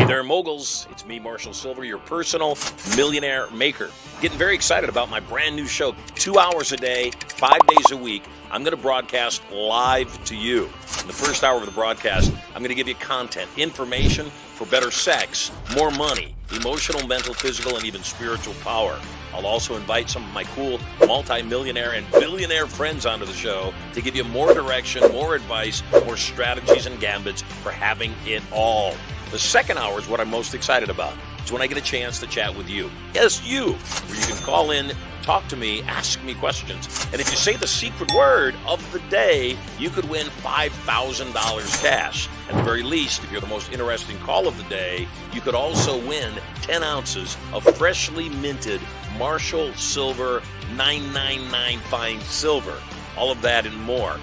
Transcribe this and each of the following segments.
Hey there, moguls. It's me, Marshall Sylver, your personal millionaire maker. Getting very excited about my brand new show. 2 hours a day, 5 days a week. I'm going to broadcast live to you. In the first hour of the broadcast, I'm going to give you content, information for better sex, more money, emotional, mental, physical, and even spiritual power. I'll also invite some of my cool multi-millionaire and billionaire friends onto the show to give you more direction, more advice, more strategies and gambits for having it all. The second hour is what I'm most excited about. It's when I get a chance to chat with you. Yes, you. Where you can call in, talk to me, ask me questions. And if you say the secret word of the day, you could win $5,000 cash. At the very least, if you're the most interesting call of the day, you could also win 10 ounces of freshly minted Marshall Sylver 999 Fine Silver. All of that and more.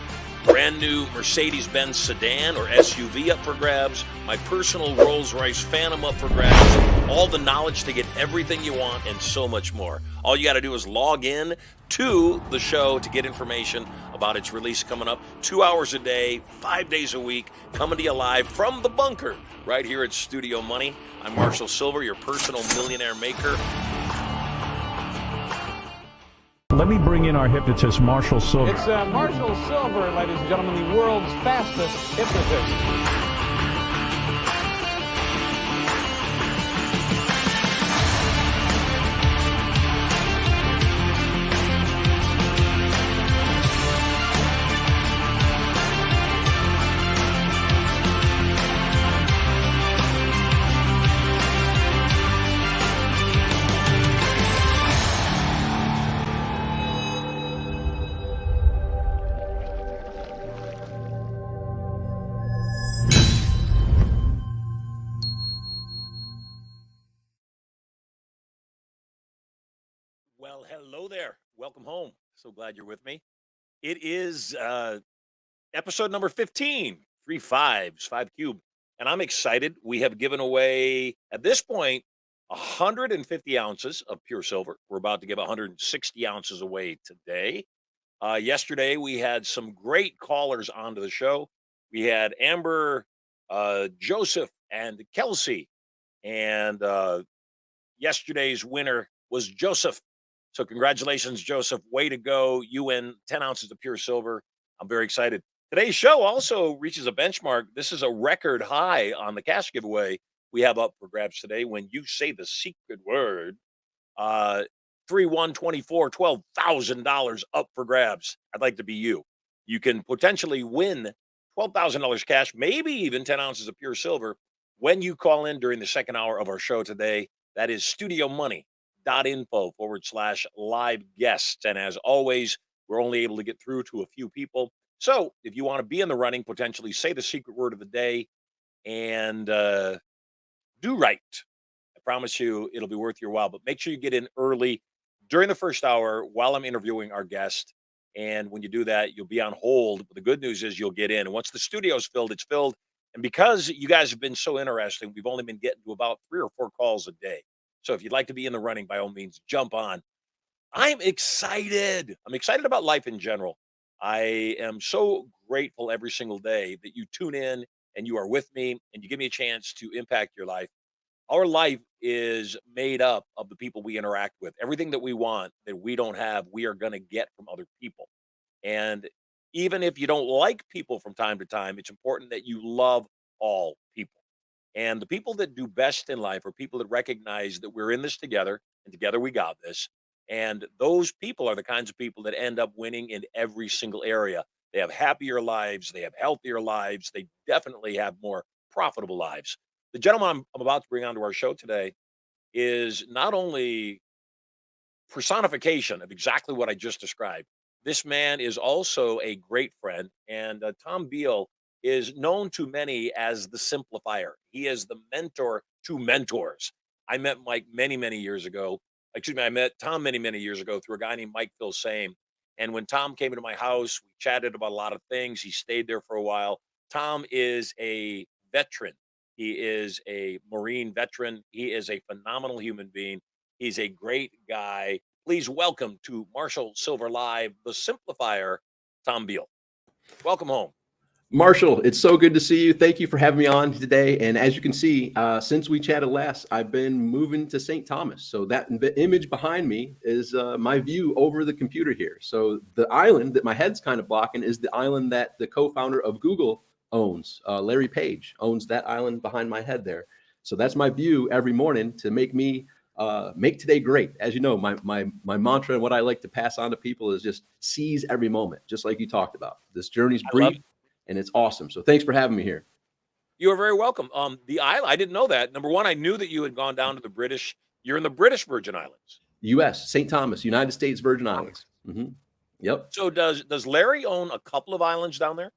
Brand new Mercedes-Benz sedan or SUV up for grabs. My personal Rolls-Royce Phantom up for grabs. All the knowledge to get everything you want and so much more. All you got to do is log in to the show to get information about its release coming up. 2 hours a day, 5 days a week, coming to you live from the bunker right here at Studio Money. I'm Marshall Sylver, your personal millionaire maker. Let me bring in our hypnotist, Marshall Sylver. It's Marshall Sylver, ladies and gentlemen, the world's fastest hypnotist. Well, hello there. Welcome home. So glad you're with me. It is episode number 15, 3 fives, 5 cube. And I'm excited. We have given away, at this point, 150 ounces of pure silver. We're about to give 160 ounces away today. Yesterday, we had some great callers onto the show. We had Amber, Joseph, and Kelsey. And yesterday's winner was Joseph. So congratulations, Joseph. Way to go. You win 10 ounces of pure silver. I'm very excited. Today's show also reaches a benchmark. This is a record high on the cash giveaway we have up for grabs today. When you say the secret word, 3-1-24, $12,000 up for grabs. I'd like to be you. You can potentially win $12,000 cash, maybe even 10 ounces of pure silver when you call in during the second hour of our show today. That is studiomoney.info/live guests. And as always, we're only able to get through to a few people. So if you want to be in the running, potentially say the secret word of the day and do right. I promise you it'll be worth your while, but make sure you get in early during the first hour while I'm interviewing our guest. And when you do that, you'll be on hold. But the good news is you'll get in. And once the studio's filled, it's filled. And because you guys have been so interesting, we've only been getting to about 3 or 4 calls a day. So if you'd like to be in the running, by all means, jump on. I'm excited. I'm excited about life in general. I am so grateful every single day that you tune in and you are with me and you give me a chance to impact your life. Our life is made up of the people we interact with. Everything that we want that we don't have, we are going to get from other people. And even if you don't like people from time to time, it's important that you love all people. And the people that do best in life are people that recognize that we're in this together and together we got this. And those people are the kinds of people that end up winning in every single area. They have happier lives, they have healthier lives, they definitely have more profitable lives. The gentleman I'm about to bring onto our show today is not only personification of exactly what I just described. This man is also a great friend, and Tom Beal is known to many as the Simplifier. He is the mentor to mentors. I met Mike many, many years ago. Excuse me, I met Tom many, many years ago through a guy named Mike Phil. And when Tom came into my house, we chatted about a lot of things. He stayed there for a while. Tom is a veteran. He is a Marine veteran. He is a phenomenal human being. He's a great guy. Please welcome to Marshall Sylver Live, the Simplifier, Tom Beal. Welcome home. Marshall, it's so good to see you. Thank you for having me on today. And as you can see, since we chatted last, I've been moving to St. Thomas. So that image behind me is my view over the computer here. So the island that my head's kind of blocking is the island that the co-founder of Google owns. Larry Page owns that island behind my head there. So that's my view every morning to make me make today great. As you know, my mantra and what I like to pass on to people is just seize every moment, just like you talked about. This journey's I love brief and it's awesome. So thanks for having me here. You are very welcome. The island, I didn't know that. Number one, I knew that you had gone down to the British. You're in the British Virgin Islands. U.S., St. Thomas, United States Virgin Islands. Yep. So does Larry own a couple of islands down there?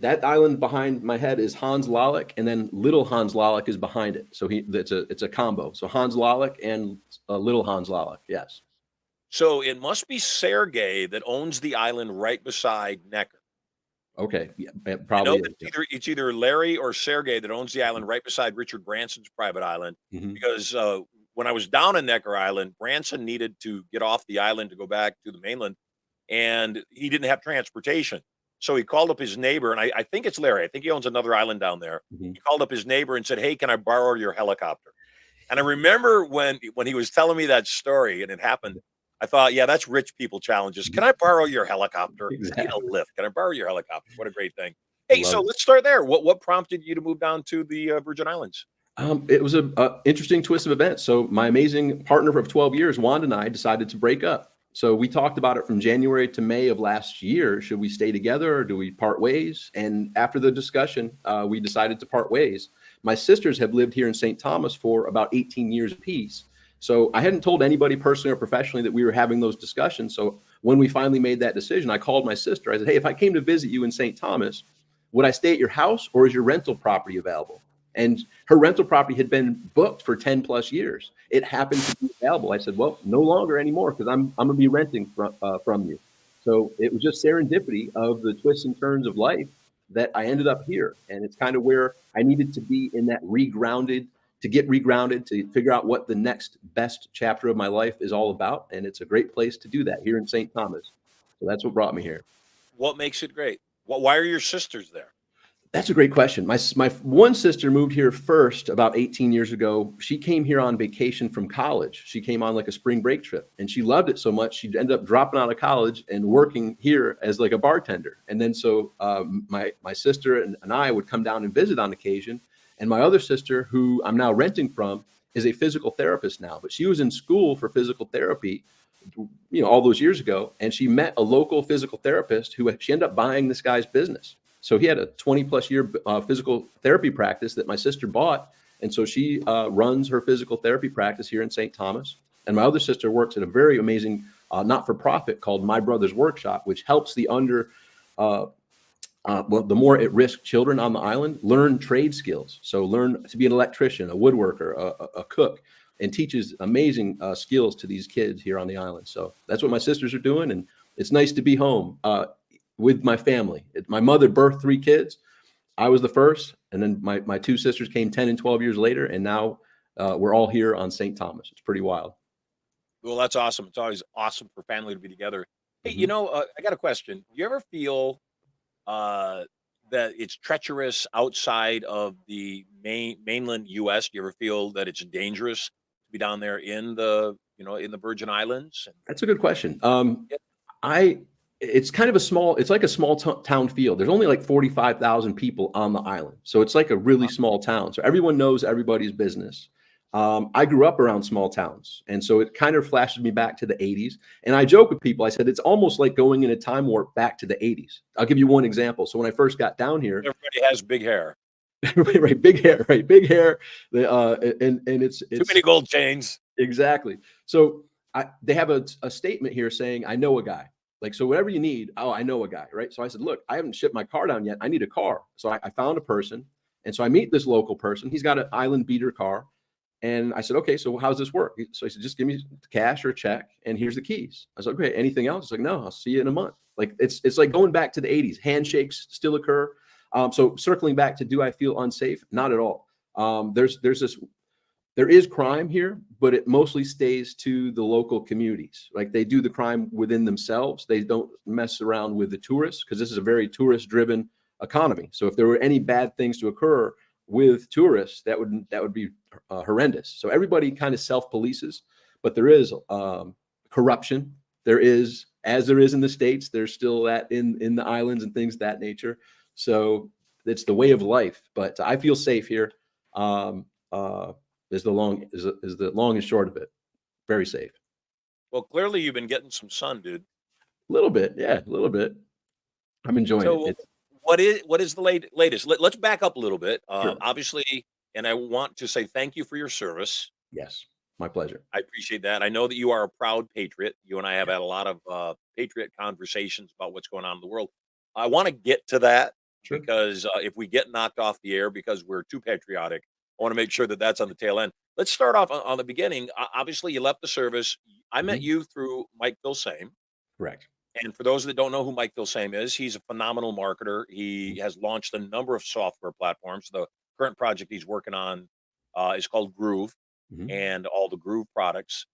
That island behind my head is Hans Lalick, and then little Hans Lalick is behind it. So it's a combo. So Hans Lalick and little Hans Lalick. Yes. So it must be Sergey that owns the island right beside Necker. Okay. Yeah, I probably. know that it's either Larry or Sergey that owns the island right beside Richard Branson's private island. Because when I was down in Necker Island, Branson needed to get off the island to go back to the mainland, and he didn't have transportation. So he called up his neighbor, and I think it's Larry. I think he owns another island down there. He called up his neighbor and said, "Hey, can I borrow your helicopter?" And I remember when he was telling me that story and it happened, I thought, yeah, that's rich people challenges. Can I borrow your helicopter? Exactly. I need a lift. Can I borrow your helicopter? What a great thing. Hey, Love so it. let's start there. What prompted you to move down to the Virgin Islands? It was a interesting twist of events. So my amazing partner of 12 years, Wanda, and I decided to break up. So we talked about it from January to May of last year. Should we stay together or do we part ways? And after the discussion, we decided to part ways. My sisters have lived here in St. Thomas for about 18 years apiece. So I hadn't told anybody personally or professionally that we were having those discussions. So when we finally made that decision, I called my sister. I said, "Hey, if I came to visit you in St. Thomas, would I stay at your house or is your rental property available?" And her rental property had been booked for 10 plus years. It happened to be available. I said, "Well, no longer anymore because I'm going to be renting from you." So it was just serendipity of the twists and turns of life that I ended up here. And it's kind of where I needed to be in that get regrounded, to figure out what the next best chapter of my life is all about. And it's a great place to do that here in St. Thomas. So that's what brought me here. What makes it great? Why are your sisters there? That's a great question. My one sister moved here first about 18 years ago. She came here on vacation from college. She came on like a spring break trip and she loved it so much. She ended up dropping out of college and working here as like a bartender. And then so my sister and I would come down and visit on occasion. And my other sister, who I'm now renting from, is a physical therapist now, but she was in school for physical therapy, all those years ago. And she met a local physical therapist who she ended up buying this guy's business. So he had a 20 plus year physical therapy practice that my sister bought. And so she runs her physical therapy practice here in St. Thomas. And my other sister works at a very amazing not-for-profit called My Brother's Workshop, which helps the the more at-risk children on the island learn trade skills. So learn to be an electrician, a woodworker, a cook, and teaches amazing skills to these kids here on the island. So that's what my sisters are doing. And it's nice to be home with my family. My mother birthed 3 kids. I was the first. And then my 2 sisters came 10 and 12 years later. And now we're all here on St. Thomas. It's pretty wild. Well, that's awesome. It's always awesome for family to be together. Hey, I got a question. Do you ever feel that it's treacherous outside of the mainland U.S.? Do you ever feel that it's dangerous to be down there in the Virgin Islands? That's a good question. Yeah. It's kind of it's like a small town feel. There's only like 45,000 people on the island. So it's like a really small town. So everyone knows everybody's business. I grew up around small towns. And so it kind of flashes me back to the 80s. And I joke with people, I said, it's almost like going in a time warp back to the 80s. I'll give you one example. So when I first got down here, everybody has big hair. right, big hair, right? Big hair. And it's too many gold chains. Exactly. So they have a statement here saying, "I know a guy." Like, so whatever you need, I know a guy, right? So I said, "Look, I haven't shipped my car down yet. I need a car." So I found a person. And so I meet this local person. He's got an island beater car. And I said, "Okay, so how's this work?" So he said, "Just give me cash or a check, and here's the keys." I said, "Okay, anything else?" He's like, "No, I'll see you in a month." Like it's like going back to the 80s. Handshakes still occur. So circling back to, do I feel unsafe? Not at all. There is crime here, but it mostly stays to the local communities. Like, they do the crime within themselves. They don't mess around with the tourists, because this is a very tourist driven economy. So if there were any bad things to occur with tourists, that would be horrendous. So everybody kind of self-polices, but there is corruption. There is, as there is in the States, there's still that in the islands and things of that nature. So it's the way of life. But I feel safe here. Is the long and short of it. Very safe. Well, clearly you've been getting some sun, dude. A little bit, yeah, a little bit. I'm enjoying it. So It's what is the latest? Let's back up a little bit. sure. Obviously, and I want to say thank you for your service. Yes, my pleasure. I appreciate that. I know that you are a proud patriot. You and I have Yeah, had a lot of patriot conversations about what's going on in the world. I want to get to that sure. because if we get knocked off the air because we're too patriotic, I want to make sure that that's on the tail end. Let's start off on the beginning. Obviously, you left the service. I met Mhm. you through Mike Bilsame. Correct. And for those that don't know who Mike Bilsame is, he's a phenomenal marketer. He Mhm. has launched a number of software platforms. The current project he's working on is called Groove Mhm. and all the Groove products.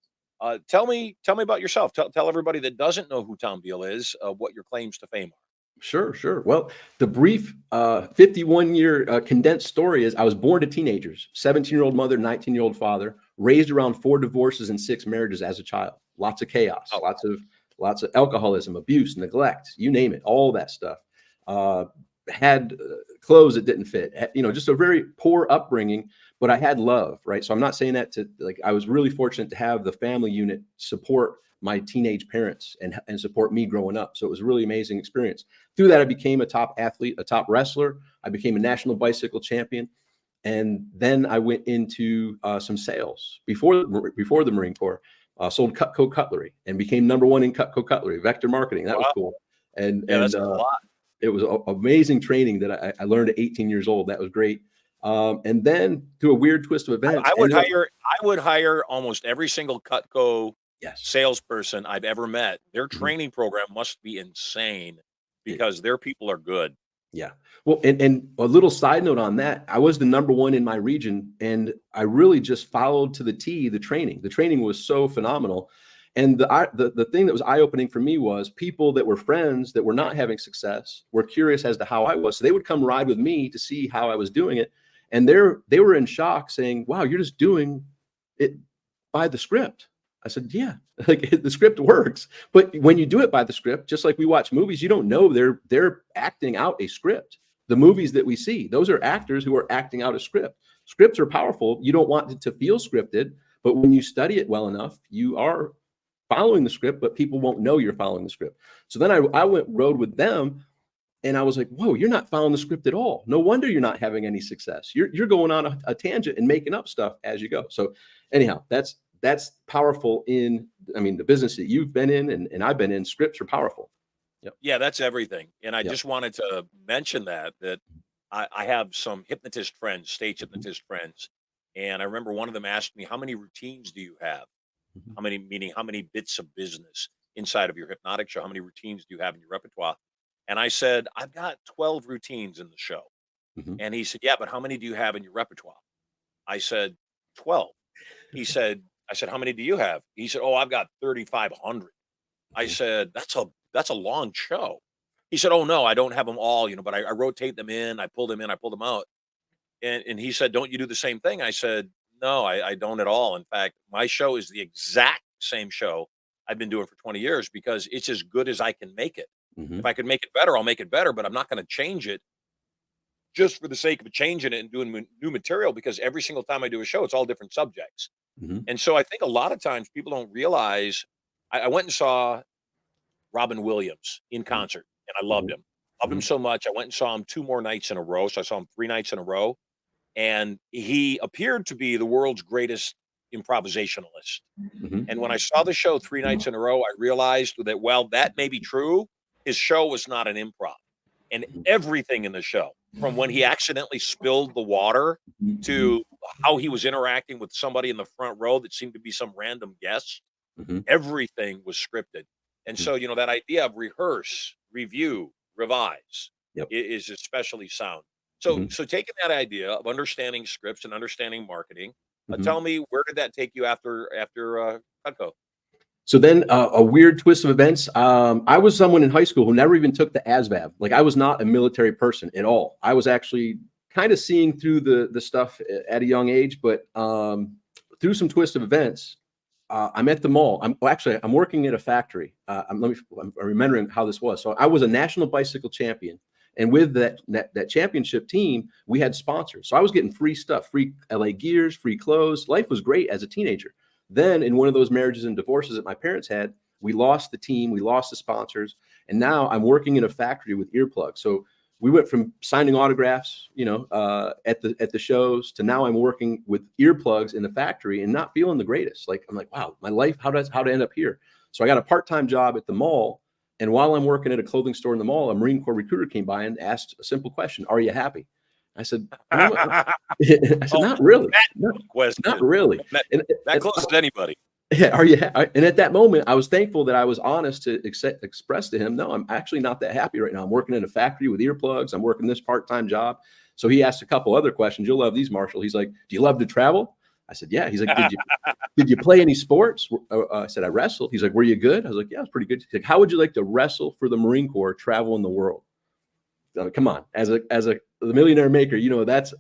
Tell me about yourself. Tell everybody that doesn't know who Tom Beal is, what your claims to fame are. Sure, sure. Well, the brief 51-year condensed story is I was born to teenagers, 17-year-old mother, 19-year-old father, raised around 4 divorces and 6 marriages as a child. Lots of chaos, Oh, lots of alcoholism, abuse, neglect, you name it, all that stuff. Uh, had clothes that didn't fit, just a very poor upbringing, but I had love, right? So I'm not saying that to like, I was really fortunate to have the family unit support my teenage parents and support me growing up. So it was a really amazing experience. Through that, I became a top athlete, a top wrestler. I became a national bicycle champion. And then I went into some sales before the Marine Corps. Sold Cutco cutlery and became number one in Cutco cutlery. Vector marketing, that was wow. cool. And Yeah, and that's a lot. it was amazing training that I learned at 18 years old. That was great. And then through a weird twist of events, ended up I would hire almost every single Cutco yes, salesperson I've ever met. Their mhm, training program must be insane it, because their people are good. yeah. Well, and a little side note on that, I was the number one in my region, and I really just followed to the T the training. The training was so phenomenal. And the thing that was eye opening for me was people that were friends that were not having success were curious as to how I was. So they would come ride with me to see how I was doing it, and they were in shock, saying, "Wow, you're just doing it by the script." I said, "Yeah, like the script works." But when you do it by the script, just like we watch movies, you don't know they're acting out a script. The movies that we see, those are actors who are acting out a script. Scripts are powerful. You don't want it to feel scripted, but when you study it well enough, you are following the script, but people won't know you're following the script. So then I went rode with them, and I was like, "Whoa, you're not following the script at all. No wonder you're not having any success. You're going on a tangent and making up stuff as you go." So anyhow, that's powerful in, I mean, the business that you've been in and I've been in. Scripts are powerful. Yep. Yeah, that's everything. And I Yep. just wanted to mention that I have some hypnotist friends, stage Mhm. hypnotist friends. And I remember one of them asked me, how many routines do you have? Mhm. How many, meaning how many bits of business inside of your hypnotic show? How many routines do you have in your repertoire? And I said, I've got 12 routines in the show. Mhm. And he said, yeah, but how many do you have in your repertoire? I said, 12. I said, how many do you have? He said, oh, I've got 3,500. I Mhm. said, that's a long show." He said, "Oh, no, I don't have them all, but I rotate them in, I pull them in, I pull them out." And he said, "Don't you do the same thing?" I said, "No, I don't at all. In fact, my show is the exact same show I've been doing for 20 years because it's as good as I can make it. If Mhm. I could make it better, I'll make it better, but I'm not gonna change it just for the sake of changing it and doing new material because every single time I do a show, it's all different subjects." Mhm. And so I think a lot of times people don't realize I went and saw Robin Williams in Mhm. concert, and I loved Mhm. him. Loved him Mhm. so much, I went and saw him 2 more nights in a row, so I saw him 3 nights in a row, and he appeared to be the world's greatest improvisationalist. And when I Mhm. saw the show 3 nights in a row, I realized that while that may be true, his show was not an improv. And everything in the show, from when he accidentally spilled the water Mhm. to how he was interacting with somebody in the front row that seemed to be some random guest, Mhm. everything was scripted. And Mhm. so, that idea of rehearse, review, revise Yep. is especially sound. So, Mhm. taking that idea of understanding scripts and understanding marketing, Mhm. tell me where did that take you after Cutco? So then a weird twist of events. I was someone in high school who never even took the ASVAB. Like I was not a military person at all. I was actually kind of seeing through the stuff at a young age, but through some twist of events, I'm at the mall. I'm working at a factory. I'm remembering how this was. So I was a national bicycle champion. And with that championship team, we had sponsors. So I was getting free stuff, free LA gears, free clothes. Life was great as a teenager. Then in one of those marriages and divorces that my parents had, we lost the team, we lost the sponsors, and now I'm working in a factory with earplugs. So we went from signing autographs, at the shows to now I'm working with earplugs in the factory and not feeling the greatest. Like I'm like, wow, my life, how to end up here? So I got a part-time job at the mall, and while I'm working at a clothing store in the mall, a Marine Corps recruiter came by and asked a simple question: "Are you happy?" I said, I said, not really. Not really. That close to anybody. Are you? And at that moment, I was thankful that I was honest to express to him, no, I'm actually not that happy right now. I'm working in a factory with earplugs. I'm working this part-time job. So he asked a couple other questions. You'll love these, Marshall. He's like, do you love to travel? I said, yeah. He's like, did you play any sports? I said, I wrestled. He's like, were you good? I was like, yeah, it's pretty good. He's like, how would you like to wrestle for the Marine Corps, travel in the world? Come on, as the millionaire maker, that's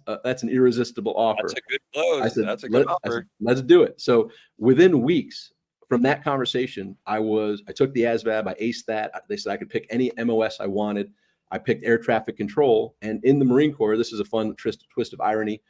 an irresistible offer. That's a good close. I said, that's a good offer. I said, let's do it. So within weeks from that conversation, I took the ASVAB, I aced that. They said I could pick any MOS I wanted. I picked air traffic control, and in the Marine Corps, this is a fun twist of irony.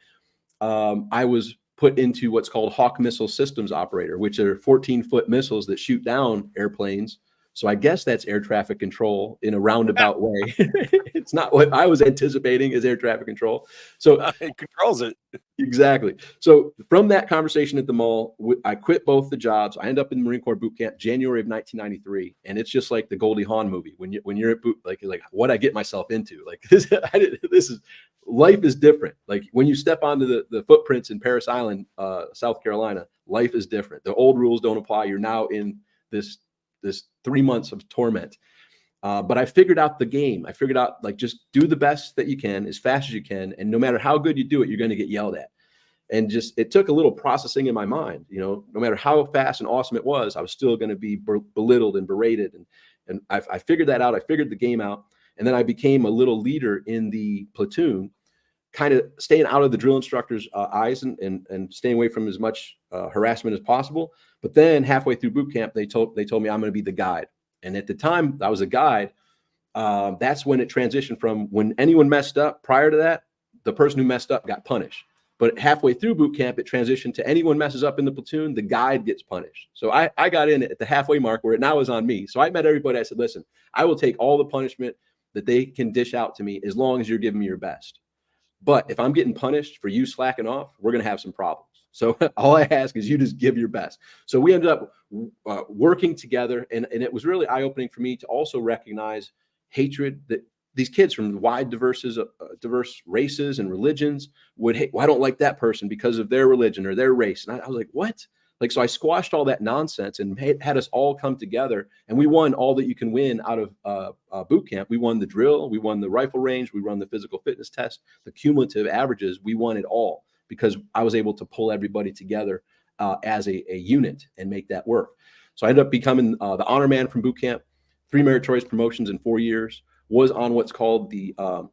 I was put into what's called Hawk Missile Systems Operator, which are 14-foot missiles that shoot down airplanes. So I guess that's air traffic control in a roundabout way. It's not what I was anticipating as air traffic control. So it controls it. Exactly. So from that conversation at the mall, I quit both the jobs. I end up in Marine Corps boot camp, January of 1993. And it's just like the Goldie Hawn movie. When you're at boot, like what I get myself into, like this is, life is different. Like when you step onto the footprints in Paris Island, South Carolina, life is different. The old rules don't apply. You're now in this 3 months of torment. But I figured out the game. I figured out, like, just do the best that you can as fast as you can. And no matter how good you do it, you're going to get yelled at. And it took a little processing in my mind. No matter how fast and awesome it was, I was still going to be belittled and berated. And I figured that out. I figured the game out. And then I became a little leader in the platoon, kind of staying out of the drill instructor's eyes and staying away from as much harassment as possible. But then halfway through boot camp, they told me I'm going to be the guide. And at the time I was a guide, that's when it transitioned from when anyone messed up. Prior to that, the person who messed up got punished. But halfway through boot camp, it transitioned to anyone messes up in the platoon, the guide gets punished. So I got in at the halfway mark where it now is on me. So I met everybody. I said, listen, I will take all the punishment that they can dish out to me as long as you're giving me your best. But if I'm getting punished for you slacking off, we're going to have some problems. So all I ask is you just give your best. So we ended up working together. And it was really eye-opening for me to also recognize hatred that these kids from wide diverse races and religions would hate. Well, I don't like that person because of their religion or their race. And I was like, what? Like, so I squashed all that nonsense and had us all come together, and we won all that you can win out of boot camp. We won the drill, we won the rifle range, we won the physical fitness test, the cumulative averages. We won it all because I was able to pull everybody together as a unit and make that work. So I ended up becoming the honor man from boot camp, 3 meritorious promotions in 4 years, was on what's called they were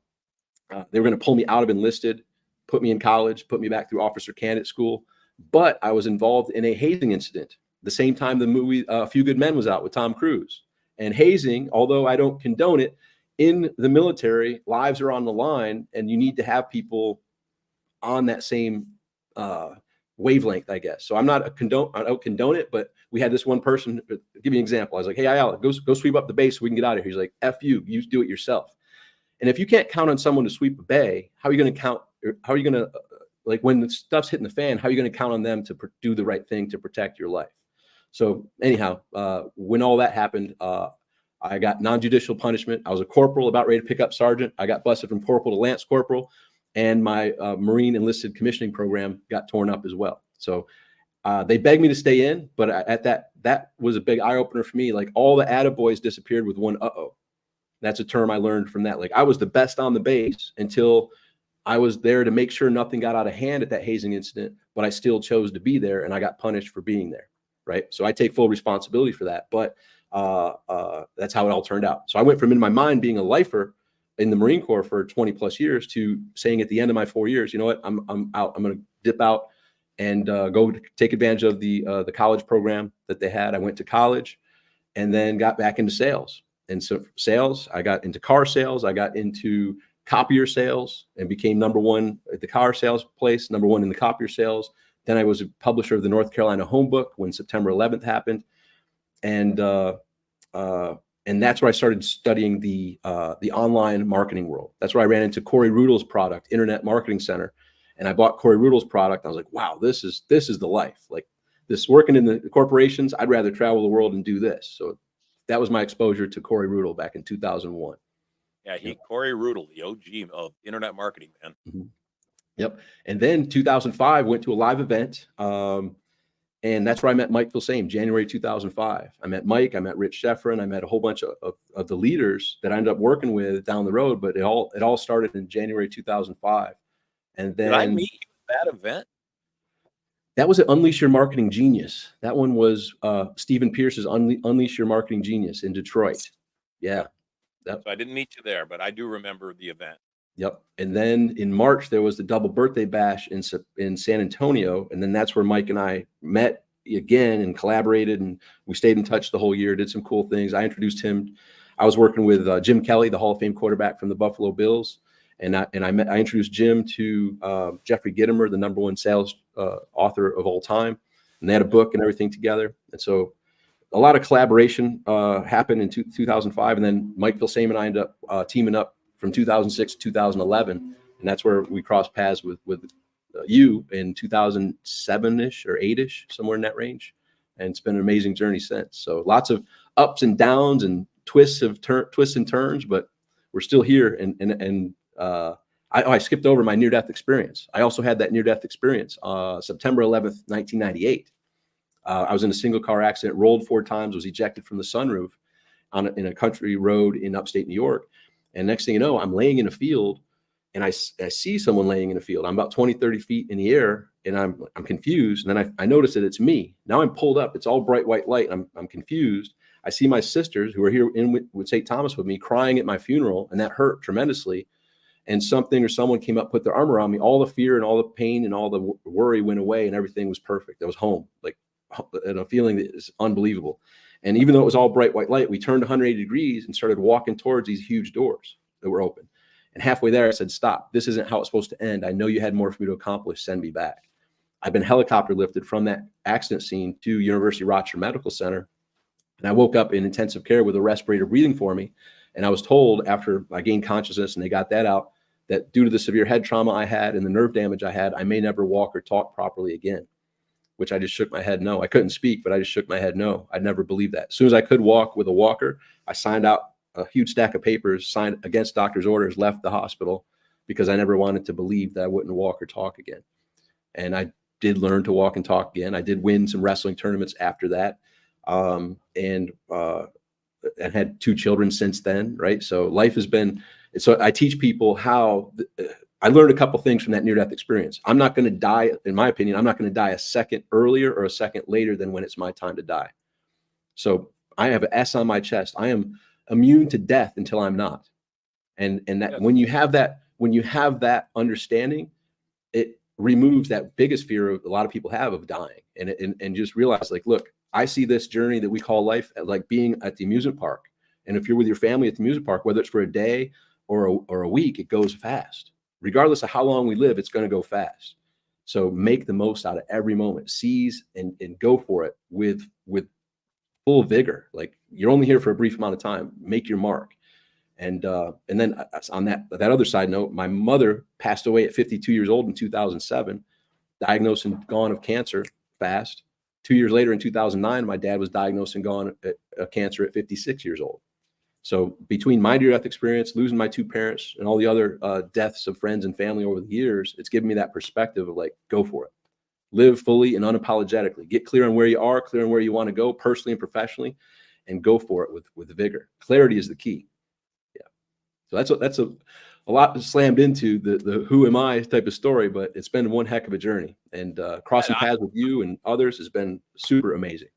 going to pull me out of enlisted, put me in college, put me back through officer candidate school. But I was involved in a hazing incident the same time the movie A Few Good Men was out with Tom Cruise. And hazing, although I don't condone it, in the military, lives are on the line, and you need to have people on that same wavelength, I guess. So I don't condone it, but we had this one person. Give me an example. I was like, hey, Ayala, go sweep up the bay so we can get out of here. He's like, F you do it yourself. And if you can't count on someone to sweep a bay, how are you going to like when the stuff's hitting the fan, how are you going to count on them to do the right thing to protect your life? So anyhow, when all that happened, I got non-judicial punishment. I was a corporal about ready to pick up sergeant. I got busted from corporal to lance corporal, and my Marine enlisted commissioning program got torn up as well. So they begged me to stay in, but at that was a big eye opener for me. Like, all the attaboys disappeared with one uh-oh. That's a term I learned from that. Like, I was the best on the base until I was there to make sure nothing got out of hand at that hazing incident, but I still chose to be there, and I got punished for being there. right? So I take full responsibility for that. But that's how it all turned out. So I went from, in my mind, being a lifer in the Marine Corps for 20 plus years to saying at the end of my 4 years, you know what, I'm out. I'm going to dip out and go take advantage of the college program that they had. I went to college and then got back into sales. And so sales, I got into car sales. I got into copier sales and became number one at the car sales place, number one in the copier sales. Then I was a publisher of the North Carolina Home Book when September 11th happened. And that's where I started studying the online marketing world. That's where I ran into Corey Rudel's product, Internet Marketing Center. And I bought Corey Rudel's product. I was like, wow, this is the life. Like this, working in the corporations, I'd rather travel the world and do this. So that was my exposure to Corey Rudel back in 2001. Yeah, Corey Rudel, the OG of internet marketing, man. Mm-hmm. Yep. And then 2005, went to a live event. And that's where I met Mike Filsame, January 2005. I met Mike, I met Rich Sheffrin, I met a whole bunch of the leaders that I ended up working with down the road, but it all started in January 2005. And then did I meet you at that event? That was at Unleash Your Marketing Genius. That one was Stephen Pierce's Unleash Your Marketing Genius in Detroit. Yeah. So I didn't meet you there, but I do remember the event. Yep. And then in March, there was the double birthday bash in San Antonio. And then that's where Mike and I met again and collaborated, and we stayed in touch the whole year, did some cool things. I introduced him. I was working with Jim Kelly, the Hall of Fame quarterback from the Buffalo Bills. And I introduced Jim to Jeffrey Gitomer, the #1 sales author of all time. And they had a book and everything together. And so a lot of collaboration happened in 2005. And then Mike Filsame and I ended up teaming up from 2006 to 2011. And that's where we crossed paths with you in 2007-ish or 8-ish, somewhere in that range. And it's been an amazing journey since. So lots of ups and downs and twists and turns, but we're still here. And I skipped over my near-death experience. I also had that near-death experience, September 11th, 1998. I was in a single car accident, rolled 4 times, was ejected from the sunroof in a country road in upstate New York. And next thing you know, I'm laying in a field, and I see someone laying in a field. I'm about 20, 30 feet in the air, and I'm confused. And then I notice that it's me. Now I'm pulled up. It's all bright white light. I'm confused. I see my sisters who are here with St. Thomas with me crying at my funeral, and that hurt tremendously. And something or someone came up, put their arm around me. All the fear and all the pain and all the worry went away, and everything was perfect. I was home, and a feeling that is unbelievable. And even though it was all bright white light, we turned 180 degrees and started walking towards these huge doors that were open. And halfway there, I said, stop. This isn't how it's supposed to end. I know you had more for me to accomplish. Send me back. I've been helicopter lifted from that accident scene to University of Rochester Medical Center. And I woke up in intensive care with a respirator breathing for me. And I was told after I gained consciousness and they got that out, that due to the severe head trauma I had and the nerve damage I had, I may never walk or talk properly again, which I just shook my head no. I couldn't speak, but I just shook my head no. I'd never believed that. As soon as I could walk with a walker, I signed out a huge stack of papers, signed against doctor's orders, left the hospital because I never wanted to believe that I wouldn't walk or talk again. And I did learn to walk and talk again. I did win some wrestling tournaments after that. And had 2 children since then, right? So life has been, so I teach people how, I learned a couple things from that near-death experience. I'm not going to die, in my opinion, I'm not going to die a second earlier or a second later than when it's my time to die. So I have an S on my chest. I am immune to death until I'm not. And that when you have that understanding, it removes that biggest fear of a lot of people have of dying, and just realize, like, look, I see this journey that we call life like being at the amusement park. And if you're with your family at the amusement park, whether it's for a day or a week, it goes fast. Regardless of how long we live, it's going to go fast. So make the most out of every moment, seize and go for it with full vigor. Like, you're only here for a brief amount of time, make your mark. And then on that other side note, my mother passed away at 52 years old in 2007, diagnosed and gone of cancer fast. 2 years later in 2009, my dad was diagnosed and gone of cancer at 56 years old. So between my near-death experience, losing my 2 parents, and all the other deaths of friends and family over the years, it's given me that perspective of, like, go for it. Live fully and unapologetically. Get clear on where you are, clear on where you want to go personally and professionally, and go for it with vigor. Clarity is the key. Yeah. So that's a lot slammed into the who am I type of story, but it's been one heck of a journey. And crossing I, paths with you and others has been super amazing.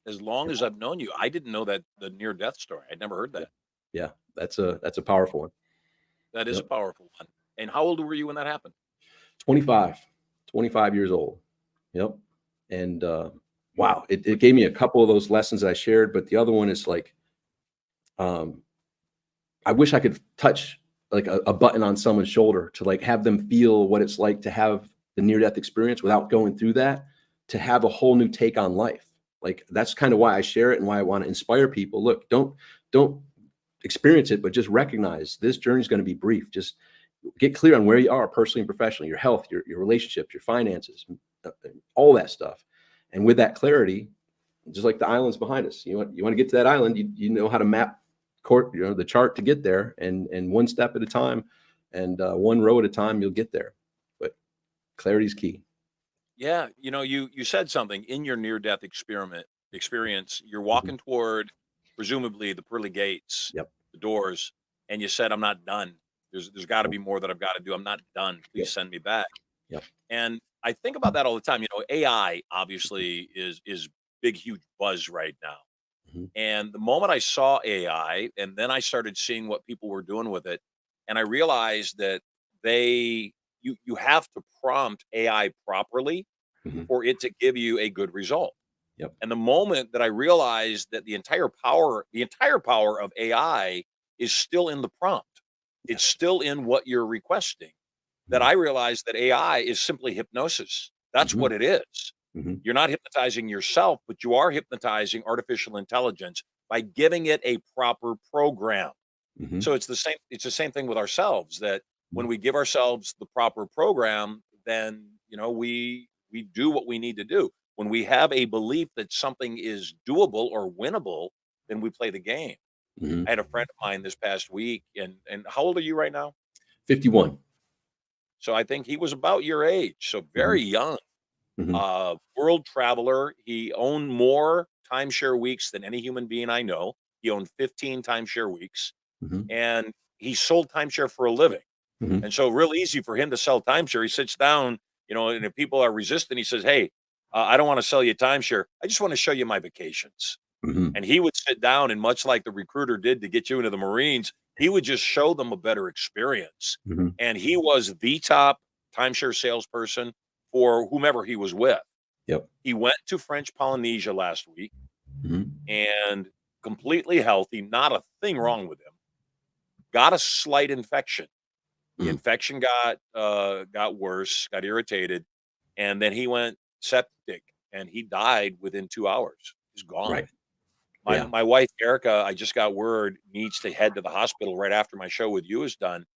as long as I've known you, I didn't know that the near death story. I'd never heard Yeah, that. yeah, that's a powerful one. That is a Yep. powerful one. And how old were you when that happened? 25, 25 years old. Yep. And Mm. wow, it gave me a couple of those lessons that I shared, but the other one is like, um, I wish I could touch like a button on someone's shoulder to like have them feel what it's like to have the near death experience without going through that, to have a whole new take on life. Like that's kind of why I share it and why I want to inspire people. Look, don't experience it, but just recognize this journey is going to be brief. Just get clear on where you are personally and professionally, your health, your relationships, your finances, all that stuff. And with that clarity, just like the islands behind us, you want to get to that island, you know how to map the chart to get there, and one step at a time, and one row at a time, you'll get there. But clarity is key. Yeah, you said something in your near death experience. You're Mhm. walking toward presumably the pearly gates, Yep. the doors, and you said, "I'm not done. There's got to Yep. be more that I've got to do. I'm not done. Please Yep. send me back." Yep. And I think about that all the time. AI obviously is big, huge buzz right now. Mhm. And the moment I saw AI, and then I started seeing what people were doing with it, and I realized that you have to prompt AI properly Mhm. for it to give you a good result. Yep. And the moment that I realized that the entire power of AI is still in the prompt, it's Yes. still in what you're requesting, that Mhm. I realized that AI is simply hypnosis. That's Mhm. what it is. Mhm. You're not hypnotizing yourself, but you are hypnotizing artificial intelligence by giving it a proper program. Mhm. So it's the same thing with ourselves, that when Mhm. we give ourselves the proper program, then we do what we need to do. When we have a belief that something is doable or winnable, then we play the game. I Mhm. had a friend of mine this past week, and how old are you right now? 51. So I think he was about your age, so Mhm. very young. Mhm. World traveler. He owned more timeshare weeks than any human being I know. He owned 15 timeshare weeks, Mhm. and he sold timeshare for a living. Mhm. And so, real easy for him to sell timeshare. He sits down, and if people are resistant, he says, "Hey, I don't want to sell you timeshare. I just want to show you my vacations." Mhm. And he would sit down, and much like the recruiter did to get you into the Marines, he would just show them a better experience. Mhm. And he was the top timeshare salesperson for whomever he was with. Yep. He went to French Polynesia last week Mhm. and completely healthy, not a thing wrong with him. Got a slight infection. The Mm. infection got worse, got irritated, and then he went septic and he died within 2 hours. He's gone. Right. My Yeah. my wife, Erica, I just got word, needs to head to the hospital right after my show with you is done.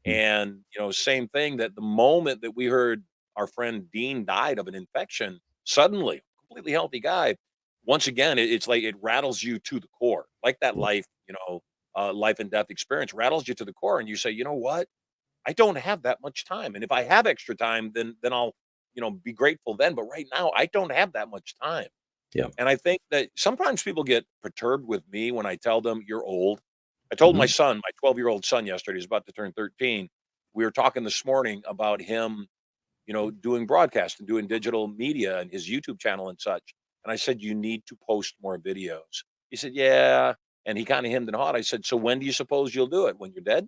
Mm. And, same thing, that the moment that we heard our friend Dean died of an infection, suddenly, completely healthy guy, once again, it's like it rattles you to the core, like that Yeah. life and death experience rattles you to the core. And you say, you know what? I don't have that much time. And if I have extra time, then I'll, be grateful then. But right now, I don't have that much time. Yeah. And I think that sometimes people get perturbed with me when I tell them you're old. I told my Mhm. son, my 12-year-old son yesterday, he's about to turn 13. We were talking this morning about him, doing broadcast and doing digital media and his YouTube channel and such. And I said, you need to post more videos. He said, yeah. And he kind of hemmed and hawed. I said, so when do you suppose you'll do it? When you're dead?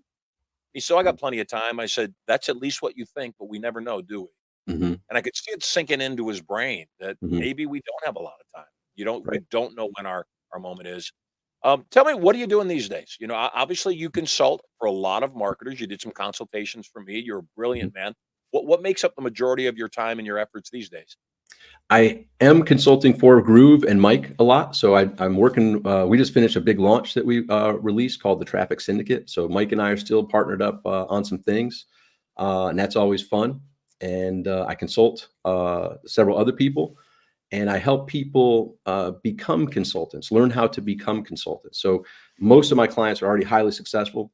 He said, I Mm. got plenty of time. I said, that's at least what you think, but we never know, do we? Mhm. And I could see it sinking into his brain that Mhm. maybe we don't have a lot of time. We Right. don't know when our moment is. Tell me, what are you doing these days? Obviously you consult for a lot of marketers. You did some consultations for me. You're a Mhm. brilliant man. What makes up the majority of your time and your efforts these days? I am consulting for Groove and Mike a lot. So I'm working. We just finished a big launch that we released called the Traffic Syndicate. So Mike and I are still partnered up on some things, and that's always fun. And I consult several other people, and I help people become consultants, learn how to become consultants. So most of my clients are already highly successful,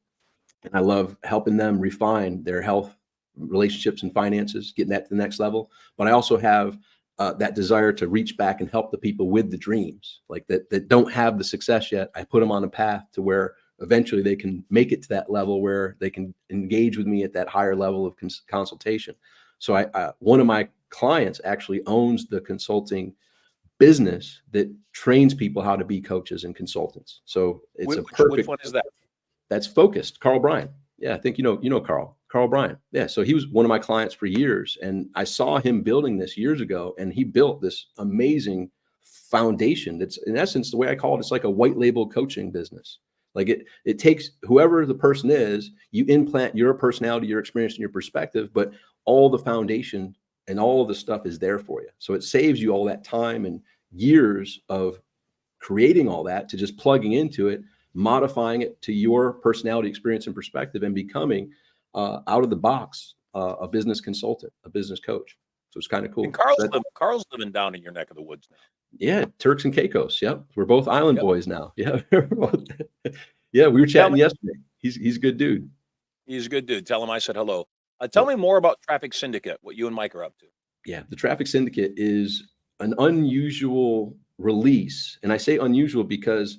and I love helping them refine their health, relationships, and finances, getting that to the next level. But I also have that desire to reach back and help the people with the dreams, like that don't have the success yet. I put them on a path to where eventually they can make it to that level where they can engage with me at that higher level of consultation. So one of my clients actually owns the consulting business that trains people how to be coaches and consultants. So it's a Which perfect, one is that? that's focused. Carl Bryan. Yeah, I think you know Carl Bryan. Yeah, so he was one of my clients for years, and I saw him building this years ago, and he built this amazing foundation. That's in essence the way I call it. It's like a white label coaching business. Like it takes whoever the person is, you implant your personality, your experience, and your perspective, but all the foundation and all of the stuff is there for you. So it saves you all that time and years of creating all that to just plugging into it, modifying it to your personality, experience, and perspective, and becoming out of the box a business consultant, a business coach. So it's kind of cool. And So Carl's living down in your neck of the woods now. yeah, Turks and Caicos. Yep, we're both island Yep. boys now. Yeah, yeah, we were chatting yesterday. He's a good dude. He's a good dude. Tell him I said hello. Tell me more about Traffic Syndicate, what you and Mike are up to. Yeah, the Traffic Syndicate is an unusual release. And I say unusual because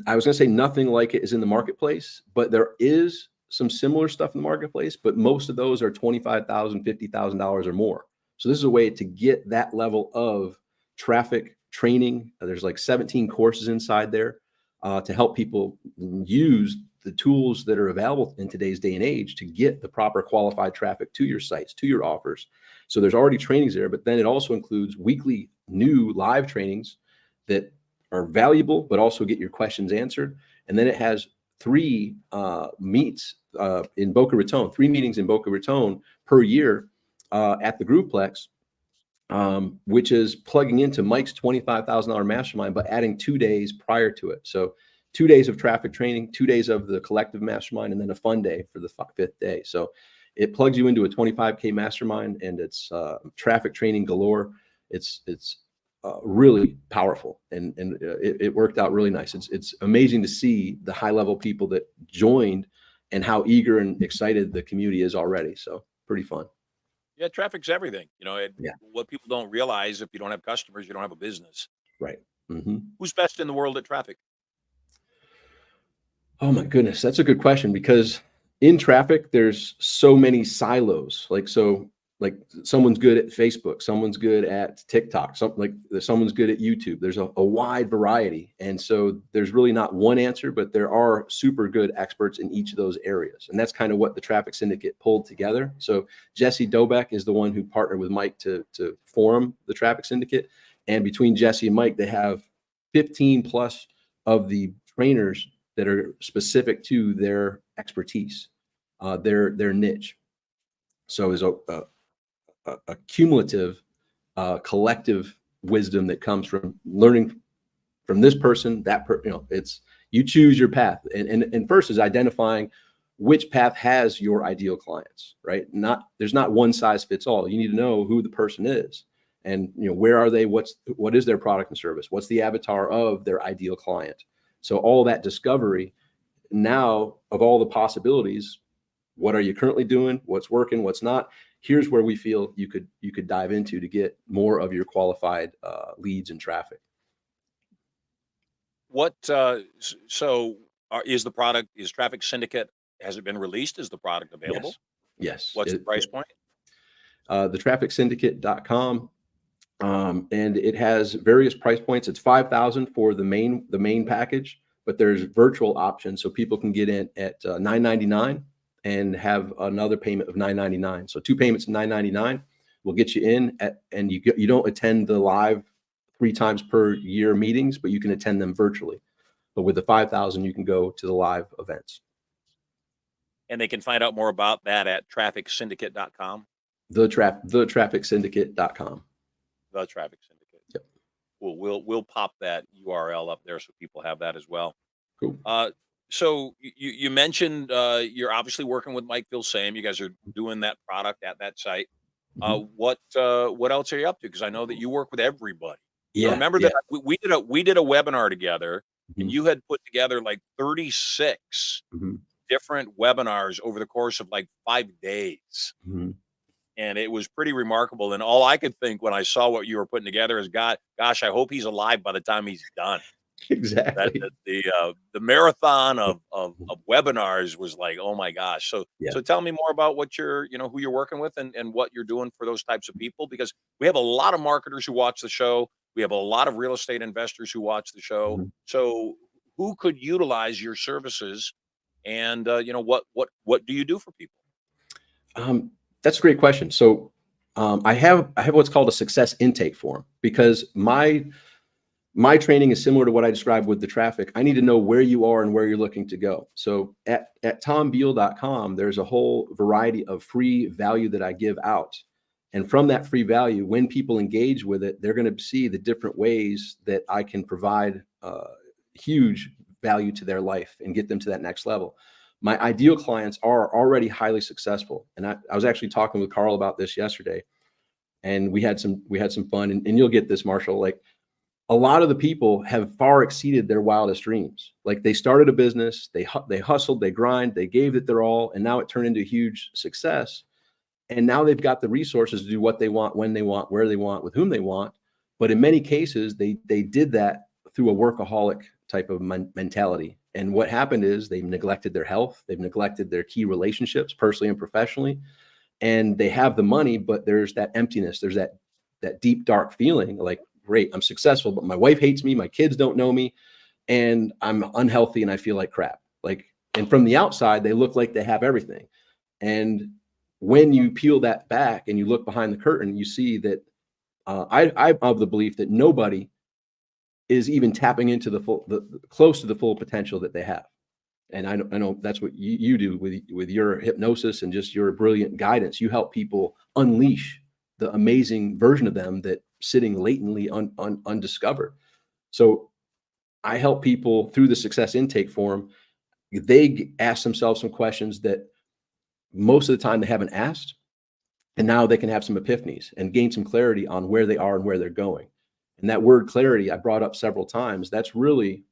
I was going to say nothing like it is in the marketplace, but there is some similar stuff in the marketplace, but most of those are $25,000, $50,000 or more. So this is a way to get that level of traffic training. There's like 17 courses inside there to help people use the tools that are available in today's day and age to get the proper qualified traffic to your sites, to your offers. So there's already trainings there, but then it also includes weekly new live trainings that are valuable, but also get your questions answered. And then it has 3 meets in Boca Raton, 3 meetings in Boca Raton per year at the Grooveplex, which is plugging into Mike's $25,000 mastermind, but adding 2 days prior to it. So 2 days of traffic training, 2 days of the collective mastermind, and then a fun day for the 5th day. So it plugs you into a 25K mastermind, and it's traffic training galore. It's really powerful, and it worked out really nice. It's amazing to see the high level people that joined and how eager and excited the community is already. So pretty fun. Yeah, traffic's everything. Yeah. What people don't realize, if you don't have customers, you don't have a business. Right. Mm-hmm. Who's best in the world at traffic? Oh my goodness, that's a good question, because in traffic there's so many silos. Like someone's good at Facebook, someone's good at TikTok, someone's good at YouTube. There's a wide variety, and so there's really not one answer, but there are super good experts in each of those areas, and that's kind of what the Traffic Syndicate pulled together. So Jesse Dobeck is the one who partnered with Mike to form the Traffic Syndicate, and between Jesse and Mike, they have 15 plus of the trainers that are specific to their expertise, their niche. So is a cumulative, collective wisdom that comes from learning from this person, it's you choose your path, and first is identifying which path has your ideal clients, right? There's not one size fits all. You need to know who the person is, and where are they? What is their product and service? What's the avatar of their ideal client? So all that discovery now of all the possibilities, what are you currently doing? What's working? What's not? Here's where we feel you could dive into to get more of your qualified leads and traffic. What is the product? Is Traffic Syndicate, has it been released? Is the product available? Yes. What's the price point? The trafficsyndicate.com. And it has various price points. It's $5,000 for the main package, but there's virtual options, so people can get in at $999 and have another payment of $999. So 2 payments of $999 will get you in and you don't attend the live 3 times per year meetings, but you can attend them virtually. But with the $5,000, you can go to the live events. And they can find out more about that at trafficsyndicate.com. The trafficsyndicate.com. The Traffic Syndicate. Yep. We'll pop that URL up there so people have that as well. Cool. So you mentioned you're obviously working with Mike Vilsame. You guys are doing that product at that site. What else are you up to? Because I know that you work with everybody. Yeah. I remember that we did a webinar together, and Mhm. you had put together like 36 different webinars over the course of like 5 days. And it was pretty remarkable. And all I could think when I saw what you were putting together is, gosh, I hope he's alive by the time he's done. That Exactly. the marathon of webinars was like, oh my gosh. So Yeah. so tell me more about what you're, who you're working with and what you're doing for those types of people, because we have a lot of marketers who watch the show. We have a lot of real estate investors who watch the show. Mhm. So who could utilize your services, and what do you do for people? Um, that's a great question. So I have what's called a success intake form because my training is similar to what I described with the traffic. I need to know where you are and where you're looking to go. So at tombeal.com, there's a whole variety of free value that I give out. And from that free value, when people engage with it, they're going to see the different ways that I can provide huge value to their life and get them to that next level. My ideal clients are already highly successful. And I was actually talking with Carl about this yesterday, and we had some fun. And you'll get this, Marshall. Like, a lot of the people have far exceeded their wildest dreams. Like, they started a business, they hustled, they grind, they gave it their all, and now it turned into a huge success. And now they've got the resources to do what they want, when they want, where they want, with whom they want. But in many cases, they did that through a workaholic type of mentality. And what happened is they've neglected their health, they've neglected their key relationships, personally and professionally, and they have the money, but there's that emptiness, there's that deep dark feeling like, great, I'm successful, but my wife hates me, my kids don't know me, and I'm unhealthy and I feel like crap. Like, and from the outside, they look like they have everything. And when you peel that back and you look behind the curtain, you see that I'm of the belief that nobody is even tapping into the close to the full potential that they have. And I know that's what you do with your hypnosis and just your brilliant guidance. You help people unleash the amazing version of them that sitting latently undiscovered. So I help people through the success intake form. They ask themselves some questions that most of the time they haven't asked, and now they can have some epiphanies and gain some clarity on where they are and where they're going. And that word clarity I brought up several times. That's really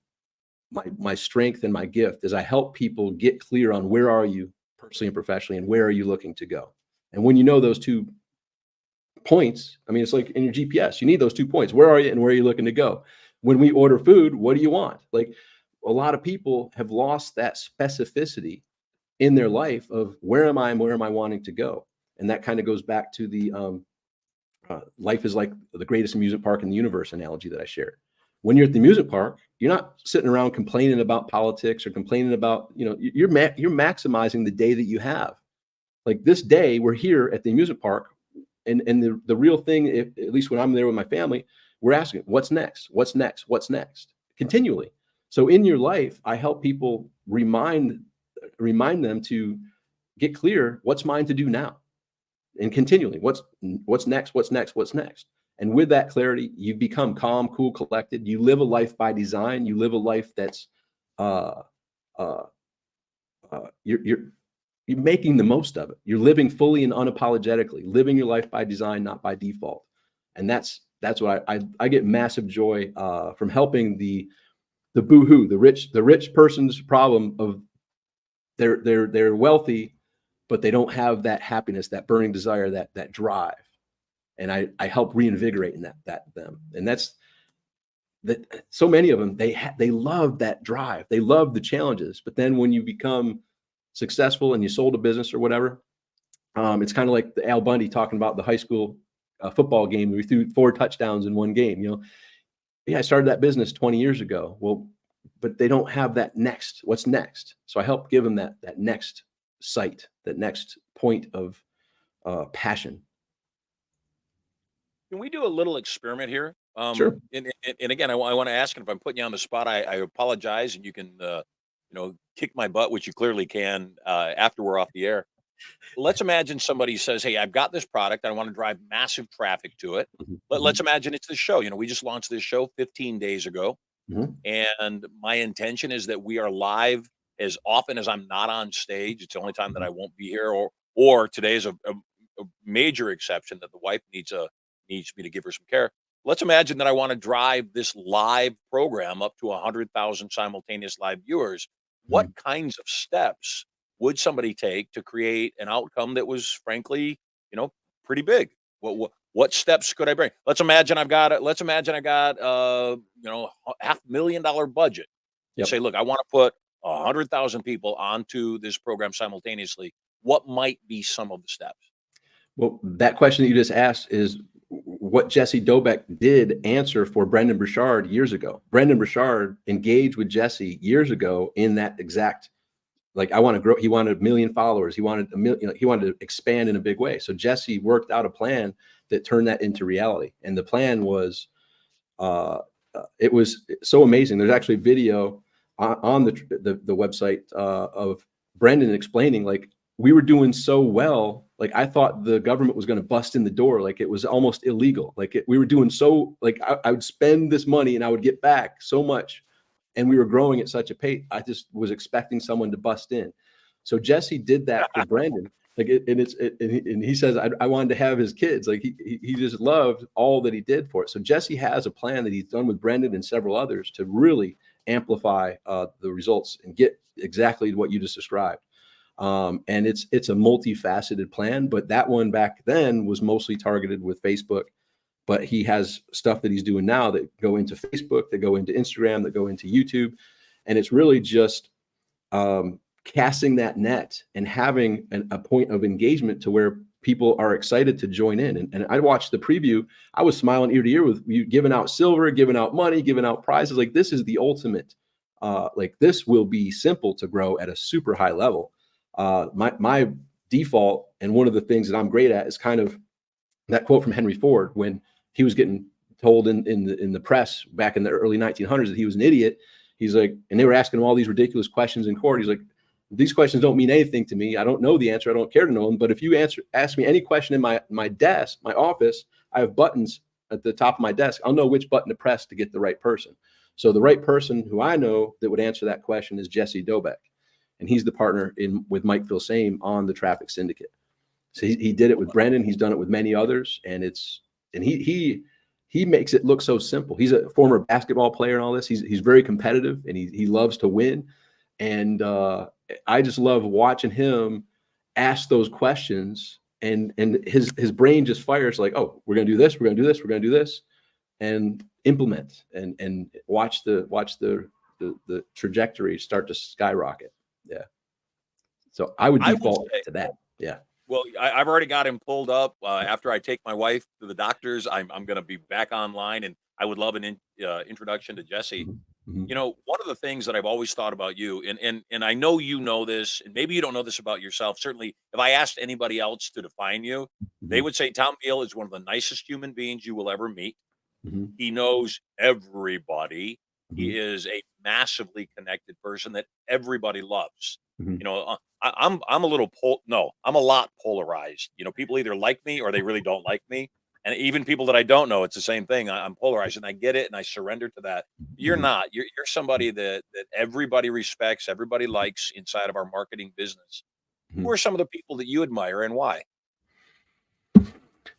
my strength and my gift, is I help people get clear on where are you personally and professionally, and where are you looking to go. And when you know those 2 points, I mean, it's like in your GPS, you need those 2 points. Where are you and where are you looking to go? When we order food, what do you want? Like, a lot of people have lost that specificity in their life of where am I and where am I wanting to go. And that kind of goes back to the life is like the greatest amusement park in the universe analogy that I shared. When you're at the amusement park, you're not sitting around complaining about politics or complaining about, you're maximizing the day that you have. Like, this day, we're here at the amusement park, and the real thing, at least when I'm there with my family, we're asking, what's next? What's next? What's next? Continually. So in your life, I help people remind them to get clear, what's mine to do now, and continually, what's next, what's next, what's next. And with that clarity, you become calm, cool, collected. You live a life by design. You live a life that's uh, uh, you're making the most of it. You're living fully and unapologetically, living your life by design, not by default. And that's what I get massive joy from helping the boohoo, the rich person's problem of they're wealthy, but they don't have that happiness, that burning desire, that drive. And I help reinvigorate in that them. And that's that. So many of them, they love that drive, they love the challenges, but then when you become successful and you sold a business or whatever, it's kind of like the Al Bundy talking about the high school football game. We threw 4 touchdowns in one game. Yeah, I started that business 20 years ago. Well, but they don't have that next. What's next? So I help give them that next sight, that next point of passion. Can we do a little experiment here? Sure. And again, I want to ask, and if I'm putting you on the spot, I apologize, and you can, kick my butt, which you clearly can after we're off the air. Let's imagine somebody says, "Hey, I've got this product. I want to drive massive traffic to it." Mhm, Let's mhm, imagine it's this show. We just launched this show 15 days ago, mhm, and my intention is that we are live as often as I'm not on stage. It's the only time that mhm, I won't be here, or today is a major exception that the wife needs me to give her some care. Let's imagine that I want to drive this live program up to 100,000 simultaneous live viewers. What mhm. kinds of steps would somebody take to create an outcome that was, frankly, you know, pretty big? What steps could I bring? Let's imagine I got $500,000 budget. You Yep. say, look, I want to put 100,000 people onto this program simultaneously. What might be some of the steps? Well, that question that you just asked is what Jesse Dobeck did answer for Brendan Burchard years ago. Brendan Burchard engaged with Jesse years ago in that exact, like, I want to grow. He wanted 1 million followers. He wanted he wanted to expand in a big way. So Jesse worked out a plan that turned that into reality. And the plan was, it was so amazing. There's actually video on the website of Brendan explaining, like, we were doing so well. Like, I thought the government was going to bust in the door. Like, it was almost illegal. Like, we were doing so, like, I would spend this money and I would get back so much. And we were growing at such a pace. I just was expecting someone to bust in. So Jesse did that for Brendan. Like, and he says, I wanted to have his kids. Like, he just loved all that he did for it. So Jesse has a plan that he's done with Brendan and several others to really amplify the results and get exactly what you just described. And it's a multifaceted plan, but that one back then was mostly targeted with Facebook. But he has stuff that he's doing now that go into Facebook, that go into Instagram, that go into YouTube. And it's really just casting that net and having a point of engagement to where people are excited to join in. And I watched the preview. I was smiling ear to ear with you, giving out Sylver, giving out money, giving out prizes. Like, this is the ultimate. Like, this will be simple to grow at a super high level. My default, and one of the things that I'm great at, is kind of that quote from Henry Ford when he was getting told in the press back in the early 1900s that he was an idiot. He's like, and they were asking him all these ridiculous questions in court. He's like, these questions don't mean anything to me. I don't know the answer. I don't care to know them. But if you ask me any question in my desk, my office, I have buttons at the top of my desk. I'll know which button to press to get the right person. So the right person who I know that would answer that question is Jesse Dobeck. And he's the partner with Mike Filsame on the Traffic Syndicate. So he did it with Brendan. He's done it with many others. And he makes it look so simple. He's a former basketball player and all this. He's very competitive, and he loves to win. And I just love watching him ask those questions, and his brain just fires like, oh, we're gonna do this, we're gonna do this, we're gonna do this, and implement and watch the trajectory start to skyrocket. Yeah. So I would default to that. Yeah. Well, I've already got him pulled up. After I take my wife to the doctors, I'm going to be back online, and I would love an introduction to Jesse. Mm-hmm. You know, one of the things that I've always thought about you, and I know you know this, and maybe you don't know this about yourself. Certainly, if I asked anybody else to define you, they would say Tom Beal is one of the nicest human beings you will ever meet. Mm-hmm. He knows everybody. Mm-hmm. He is a massively connected person that everybody loves. Mm-hmm. You know, I'm a lot polarized. You know, people either like me or they really don't like me. And even people that I don't know, it's the same thing. I'm polarized, and I get it, and I surrender to that. You're not. You're somebody that everybody respects, everybody likes inside of our marketing business. Mm-hmm. Who are some of the people that you admire, and why?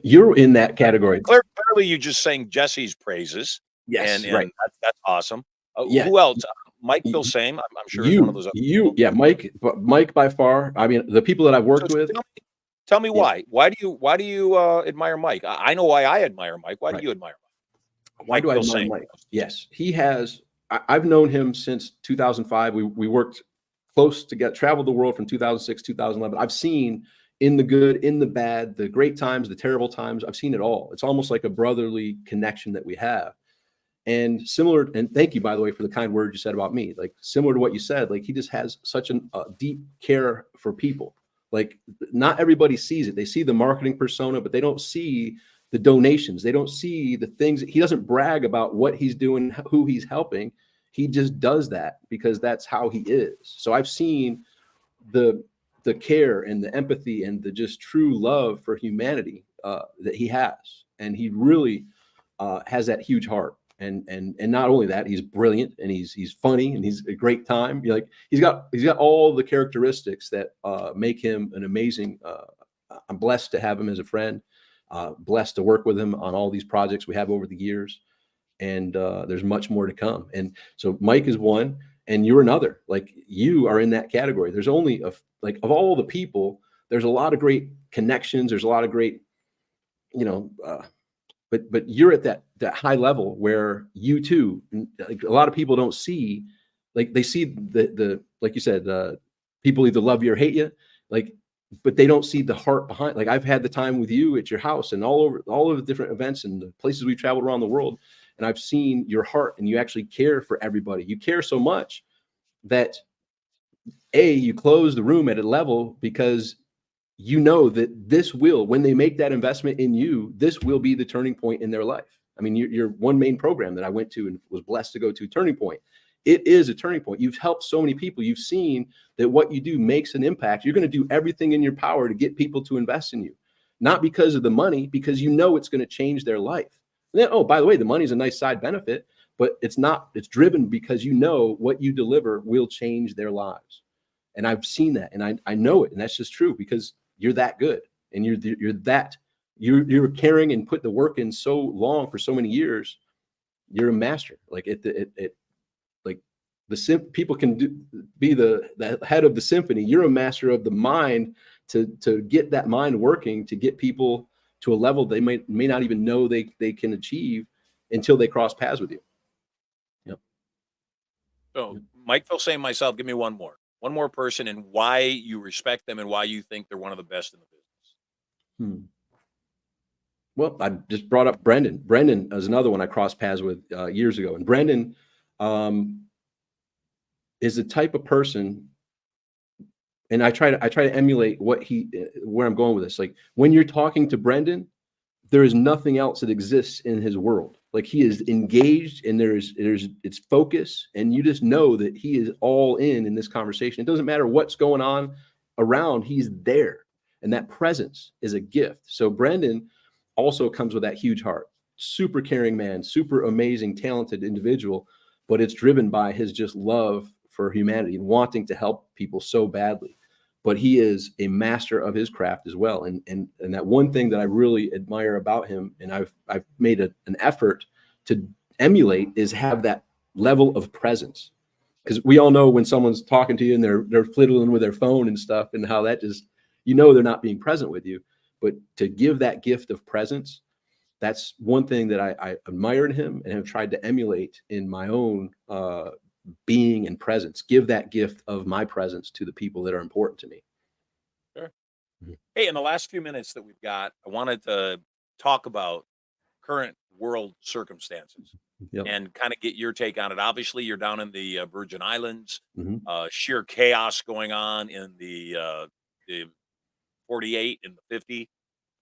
You're in that category. Clearly, you just sang Jesse's praises. Yes, and right. That's awesome. Yeah. Who else? Mike Filsame, I'm sure is one of those. Yeah, Mike by far. I mean, the people that I've worked with. Tell me why. Why do you admire Mike? I know why I admire Mike. Why do you admire Mike? Why do I admire Mike? Yes, he has. I've known him since 2005. We worked close together, traveled the world from 2006, 2011. I've seen in the good, in the bad, the great times, the terrible times. I've seen it all. It's almost like a brotherly connection that we have. And similar, and thank you, by the way, for the kind words you said about me. Like, similar to what you said, like, he just has such a deep care for people. Like, not everybody sees it. They see the marketing persona, but they don't see the donations. They don't see the things. He doesn't brag about what he's doing, who he's helping. He just does that because that's how he is. So I've seen the care and the empathy and the just true love for humanity that he has. And he really has that huge heart. And not only that, he's brilliant, and he's funny, and he's a great time. Like, he's got all the characteristics that make him an amazing. I'm blessed to have him as a friend, blessed to work with him on all these projects we have over the years, and there's much more to come. And so Mike is one, and you're another. Like, you are in that category. There's only of all the people, there's a lot of great connections. There's a lot of great but you're at that high level where you too, like a lot of people don't see, like they see the like you said, people either love you or hate you, like, but they don't see the heart behind. Like I've had the time with you at your house and all over the different events and the places we've traveled around the world, and I've seen your heart, and you actually care for everybody. You care so much that you close the room at a level because you know that this will, when they make that investment in you, this will be the turning point in their life. I mean, your one main program that I went to and was blessed to go to, Turning Point, it is a turning point. You've helped so many people. You've seen that what you do makes an impact. You're going to do everything in your power to get people to invest in you, not because of the money, because you know it's going to change their life. And then, oh, by the way, the money is a nice side benefit, but it's not. It's driven because you know what you deliver will change their lives. And I've seen that, and I know it, and that's just true because you're that good, and you're caring and put the work in so long for so many years. You're a master. Like people can be the head of the symphony. You're a master of the mind to get that mind working, to get people to a level they may not even know they can achieve until they cross paths with you. Yep. So Mike, Phil, same myself. Give me one more person, and why you respect them and why you think they're one of the best in the business. Well, I just brought up Brendan. Brendan is another one I crossed paths with years ago. And Brendan is the type of person, and I try to emulate where I'm going with this. Like when you're talking to Brendan, there is nothing else that exists in his world. Like he is engaged, and it's focus, and you just know that he is all in this conversation. It doesn't matter what's going on around, he's there, and that presence is a gift. So Brendan also comes with that huge heart, super caring man, super amazing, talented individual, but it's driven by his just love for humanity and wanting to help people so badly. But he is a master of his craft as well. And that one thing that I really admire about him, and I've made an effort to emulate, is have that level of presence. Because we all know when someone's talking to you and they're fiddling with their phone and stuff, and how that just, they're not being present with you. But to give that gift of presence, that's one thing that I admire in him and have tried to emulate in my own being and presence. Give that gift of my presence to the people that are important to me. Sure. Hey, in the last few minutes that we've got, I wanted to talk about current world circumstances. Yep. And kind of get your take on it. Obviously, you're down in the Virgin Islands. Mm-hmm. Sheer chaos going on in the 48 and the 50.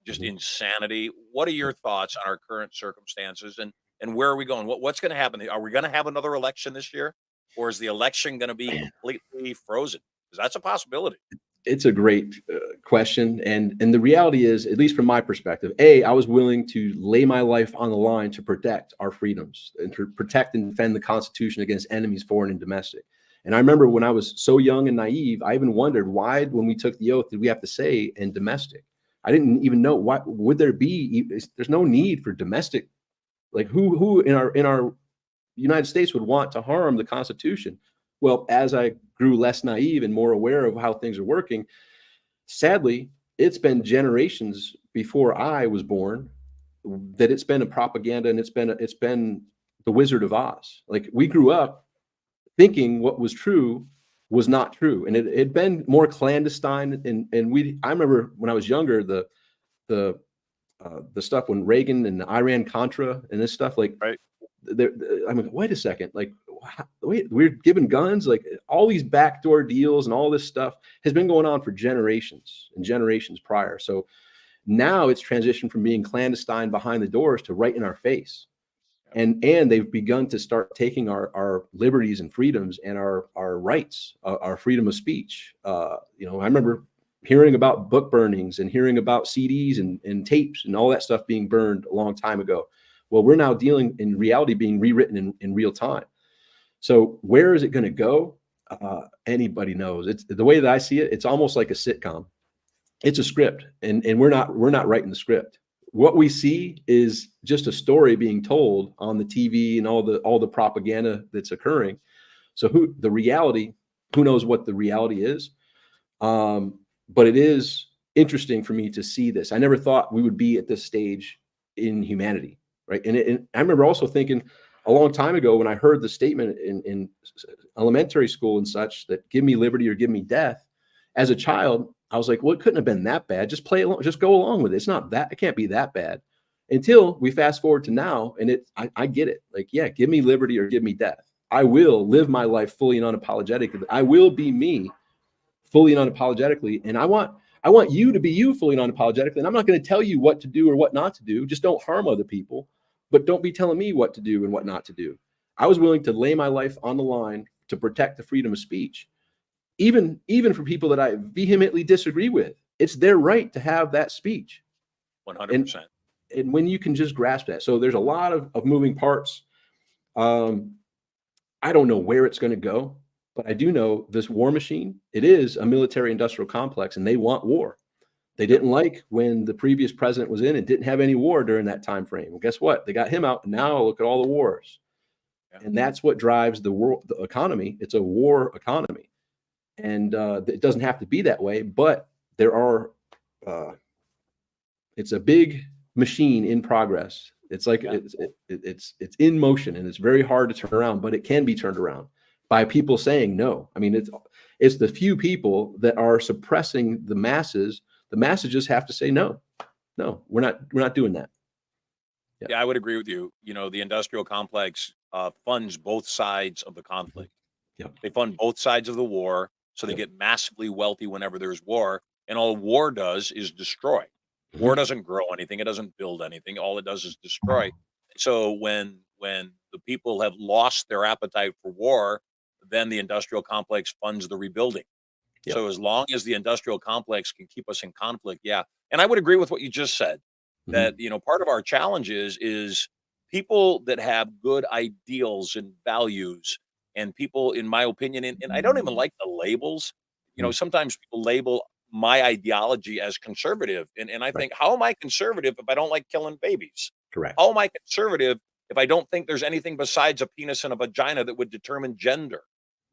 Just Mm-hmm. insanity. What are your thoughts on our current circumstances, and where are we going? What's going to happen? Are we going to have another election this year, or is the election going to be completely frozen? Because that's a possibility. It's a great question. And the reality is, at least from my perspective, I was willing to lay my life on the line to protect our freedoms and to protect and defend the Constitution against enemies, foreign and domestic. And I remember when I was so young and naive, I even wondered why, when we took the oath, did we have to say "and domestic"? I didn't even know why would there be. There's no need for domestic. Like who in our United States would want to harm the Constitution? Well, as I grew less naive and more aware of how things are working, sadly, it's been generations before I was born that it's been a propaganda, and it's been the Wizard of Oz. Like we grew up thinking what was true was not true, and it had been more clandestine. And I remember when I was younger, the stuff when Reagan and the Iran Contra and this stuff, like, right. I mean, wait a second, like, wait, we're giving guns, like all these backdoor deals and all this stuff has been going on for generations and generations prior. So now it's transitioned from being clandestine behind the doors to right in our face. And they've begun to start taking our liberties and freedoms and our rights, our freedom of speech. I remember hearing about book burnings and hearing about CDs and tapes and all that stuff being burned a long time ago. Well, we're now dealing in reality being rewritten in real time. So where is it going to go? Anybody knows. It's the way that I see it. It's almost like a sitcom. It's a script, and we're not writing the script. What we see is just a story being told on the TV and all the propaganda that's occurring. So who knows what the reality is? But it is interesting for me to see this. I never thought we would be at this stage in humanity, right? And I remember also thinking a long time ago when I heard the statement in elementary school and such that give me liberty or give me death. As a child, I was like, well, it couldn't have been that bad. Just play along, just go along with it. It's not that, it can't be that bad. Until we fast forward to now, and I get it. Like, yeah, give me liberty or give me death. I will live my life fully and unapologetically. I will be me fully and unapologetically. And I want you to be you fully and unapologetically. And I'm not going to tell you what to do or what not to do. Just don't harm other people, but don't be telling me what to do and what not to do. I was willing to lay my life on the line to protect the freedom of speech, even for people that I vehemently disagree with. It's their right to have that speech. 100%. And when you can just grasp that. So there's a lot of moving parts. I don't know where it's going to go, but I do know this war machine, it is a military industrial complex, and they want war. They didn't like when the previous president was in and didn't have any war during that time frame. Well, guess what? They got him out, and now look at all the wars. Yeah. And that's what drives the world, the economy. It's a war economy. And it doesn't have to be that way, but there are, it's a big machine in progress. It's like, yeah. It's in motion, and it's very hard to turn around, but it can be turned around by people saying no. I mean, it's the few people that are suppressing the masses. The masses just have to say no, we're not doing that. Yeah, I would agree with you. You know, the industrial complex funds both sides of the conflict. Yep. They fund both sides of the war, so they get massively wealthy whenever there's war. And all war does is destroy. Mm-hmm. War doesn't grow anything. It doesn't build anything. All it does is destroy. So when the people have lost their appetite for war, then the industrial complex funds the rebuilding. Yep. So as long as the industrial complex can keep us in conflict, yeah. And I would agree with what you just said, that, you know, part of our challenge is people that have good ideals and values, and people, in my opinion, and I don't even like the labels. You know, sometimes people label my ideology as conservative. And I think, how am I conservative if I don't like killing babies? Correct. How am I conservative if I don't think there's anything besides a penis and a vagina that would determine gender?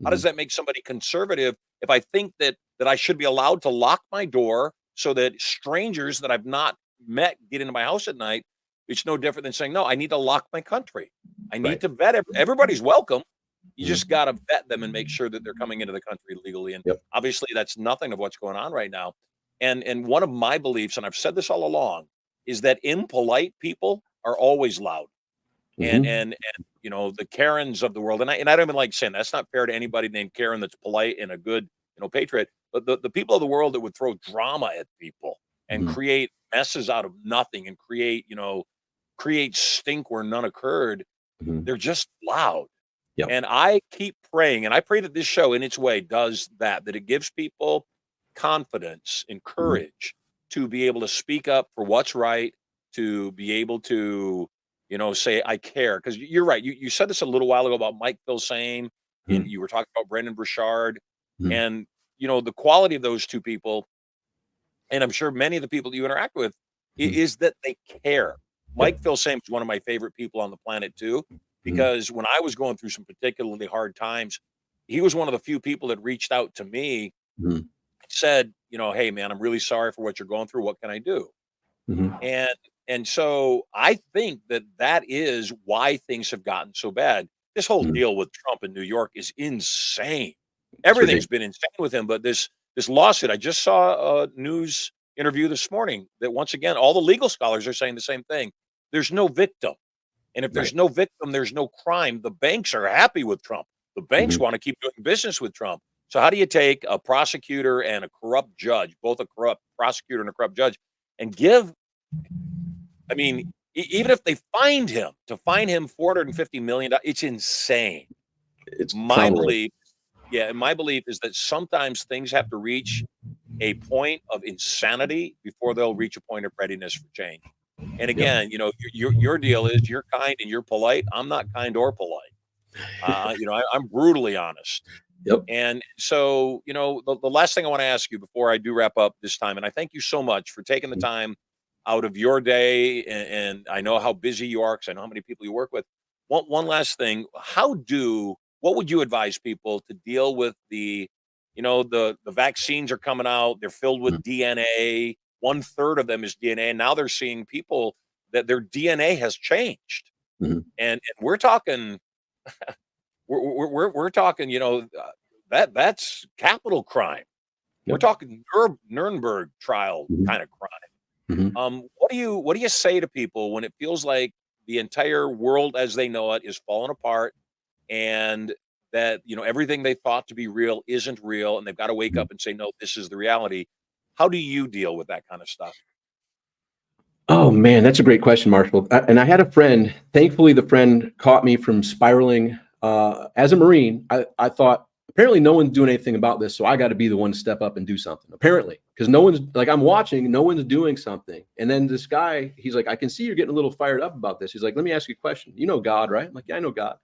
How does that make somebody conservative if I think that I should be allowed to lock my door so that strangers that I've not met get into my house at night? It's no different than saying, no, I need to lock my country. I need to vet everybody's welcome. You just got to vet them and make sure that they're coming into the country legally. And obviously that's nothing of what's going on right now. And one of my beliefs, and I've said this all along, is that impolite people are always loud. And you know, the Karens of the world, and I don't even like saying that's not fair to anybody named Karen that's polite and a good, you know, patriot, but the people of the world that would throw drama at people and create messes out of nothing and create stink where none occurred, they're just loud. Yep. And I keep praying, and I pray that this show in its way does that it gives people confidence and courage to be able to speak up for what's right, to be able to, you know, say, I care. Because you're right. You said this a little while ago about Mike Filsaime, and you were talking about Brendan Burchard, and, you know, the quality of those two people, and I'm sure many of the people that you interact with, is that they care. Mike Filsaime is one of my favorite people on the planet too, because when I was going through some particularly hard times, he was one of the few people that reached out to me, said, you know, hey man, I'm really sorry for what you're going through. What can I do? And so I think that is why things have gotten so bad. This whole deal with Trump in New York is insane. Everything's been insane with him, but this lawsuit, I just saw a news interview this morning that once again, all the legal scholars are saying the same thing. There's no victim. And if there's no victim, there's no crime. The banks are happy with Trump. The banks want to keep doing business with Trump. So how do you take a prosecutor and a corrupt judge, both a corrupt prosecutor and a corrupt judge, and give, I mean, even if they find him, to fine him $450 million, it's insane. It's my belief. Yeah, and my belief is that sometimes things have to reach a point of insanity before they'll reach a point of readiness for change. And again, you know, your deal is you're kind and you're polite. I'm not kind or polite. You know, I'm brutally honest. And so, you know, the last thing I want to ask you before I do wrap up this time, and I thank you so much for taking the time out of your day, and I know how busy you are because I know how many people you work with. One last thing, what would you advise people to deal with the the vaccines are coming out. They're filled with DNA. 1/3 of them is DNA. And now they're seeing people that their DNA has changed. Mhm. And we're talking, we're talking, that's capital crime. We're Yep. talking Nuremberg trial Mhm. kind of crime. Mhm. What do you say to people when it feels like the entire world as they know it is falling apart, and that everything they thought to be real isn't real, and they've got to wake Mhm. up and say, no, this is the reality? How do you deal with that kind of stuff? Oh man, that's a great question, Marshall. And I had a friend. Thankfully, the friend caught me from spiraling. As a Marine, I thought apparently no one's doing anything about this, so I got to be the one to step up and do something. Apparently, because no one's like I'm watching, no one's doing something. And then this guy, he's like, I can see you're getting a little fired up about this. He's like, let me ask you a question. You know God, right? I'm like, yeah, I know God.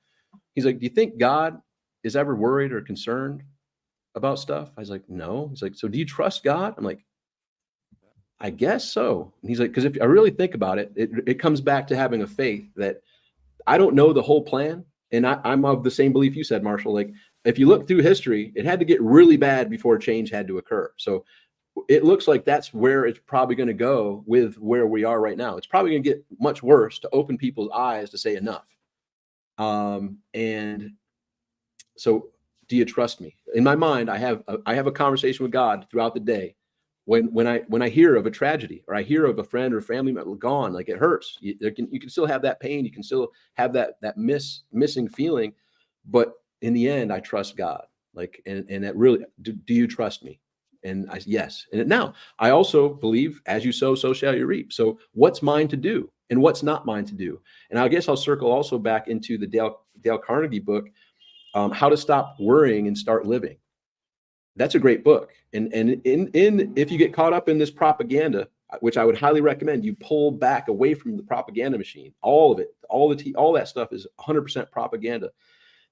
He's like, do you think God is ever worried or concerned about stuff? I was like, no. He's like, so do you trust God? I'm like, I guess so. And he's like, because if I really think about it, it comes back to having a faith that I don't know the whole plan. And I'm of the same belief you said, Marshall. Like, if you look through history, it had to get really bad before change had to occur. So it looks like that's where it's probably going to go with where we are right now. It's probably going to get much worse to open people's eyes to say enough. And so, do you trust me? In my mind, I have a conversation with God throughout the day. When I hear of a tragedy, or I hear of a friend or family member gone, like it hurts. You can still have that pain. You can still have that missing feeling, but in the end, I trust God. Like, and that really, do you trust me? And yes. And now I also believe, as you sow, so shall you reap. So what's mine to do, and what's not mine to do? And I guess I'll circle also back into the Dale Carnegie book, How to Stop Worrying and Start Living. That's a great book. And in if you get caught up in this propaganda, which I would highly recommend, you pull back away from the propaganda machine. All of it, all that stuff is 100% propaganda.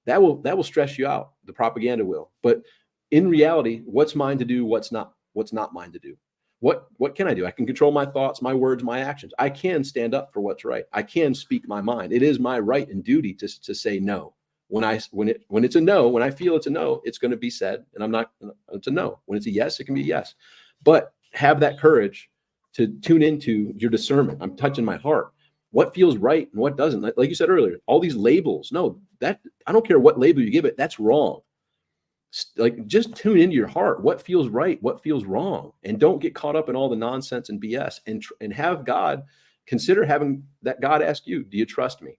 That will stress you out. The propaganda will. But in reality, what's mine to do? What's not mine to do? What can I do? I can control my thoughts, my words, my actions. I can stand up for what's right. I can speak my mind. It is my right and duty to say no. When it's a no, when I feel it's a no, it's going to be said, and it's a no. When it's a yes, it can be a yes. But have that courage to tune into your discernment. I'm touching my heart. What feels right and what doesn't? Like you said earlier, all these labels. No, that I don't care what label you give it. That's wrong. Like, just tune into your heart. What feels right? What feels wrong? And don't get caught up in all the nonsense and BS. And have God consider having that God ask you, do you trust me?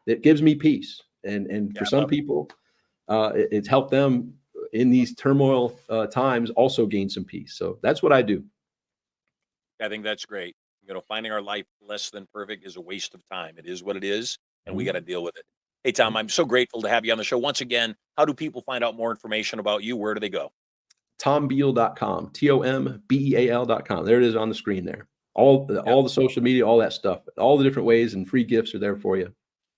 That gives me peace. And Yeah, for I some love it. people, it's helped them in these turmoil times also gain some peace. So that's what I do. I think that's great. Finding our life less than perfect is a waste of time. It is what it is, and we got Mhm. to deal with it. Hey, Tom, I'm so grateful to have you on the show once again. How do people find out more information about you? Where do they go? TomBeal.com, TOMBEAL.com. There it is on the screen there. All Yep. the social media, all that stuff, all the different ways and free gifts are there for you.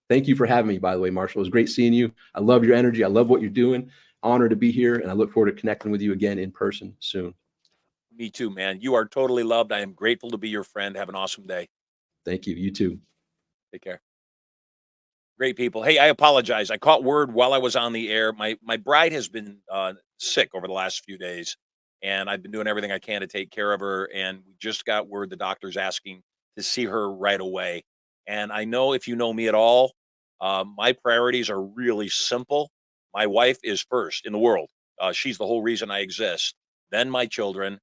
Thank you for having me, by the way, Marshall. It was great seeing you. I love your energy. I love what you're doing. Honored to be here, and I look forward to connecting with you again in person soon. Me too, man. You are totally loved. I am grateful to be your friend. Have an awesome day. Thank you. You too. Take care. Great people. Hey, I apologize. I caught word while I was on the air. My bride has been sick over the last few days, and I've been doing everything I can to take care of her. And we just got word the doctor's asking to see her right away. And I know, if you know me at all, my priorities are really simple. My wife is first in the world. She's the whole reason I exist. Then my children,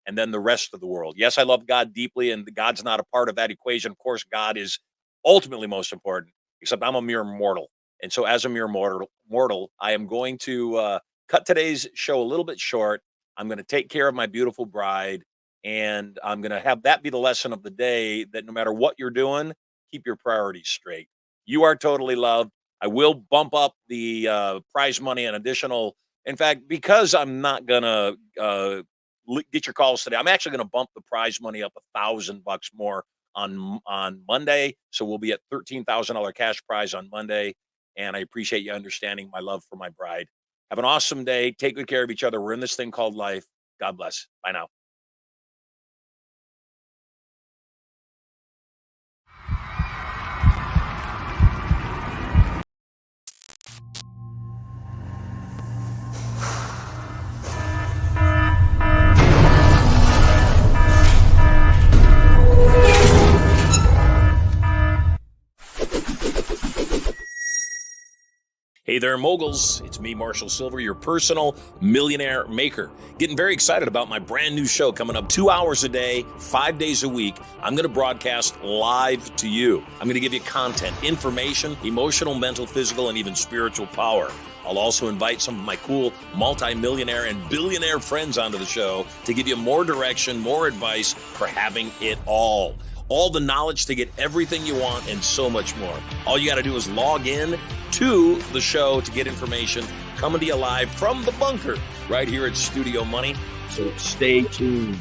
and then the rest of the world. Yes, I love God deeply, and God's not a part of that equation. Of course, God is ultimately most important, except I'm a mere mortal. And so, as a mere mortal, I am going to cut today's show a little bit short. I'm going to take care of my beautiful bride, and I'm going to have that be the lesson of the day, that no matter what you're doing, keep your priorities straight. You are totally loved. I will bump up the prize money an additional. In fact, because I'm not going to get your calls today, I'm actually going to bump the prize money up $1,000 more on Monday. So we'll be at $13,000 cash prize on Monday. And I appreciate you understanding my love for my bride. Have an awesome day. Take good care of each other. We're in this thing called life. God bless. Bye now. Hey there, moguls. It's me, Marshall Sylver, your personal millionaire maker. Getting very excited about my brand new show coming up 2 hours a day, 5 days a week. I'm going to broadcast live to you. I'm going to give you content, information, emotional, mental, physical, and even spiritual power. I'll also invite some of my cool multi-millionaire and billionaire friends onto the show to give you more direction, more advice for having it all. All the knowledge to get everything you want and so much more. All you got to do is log in to the show to get information coming to you live from the bunker right here at Studio Money. So stay tuned.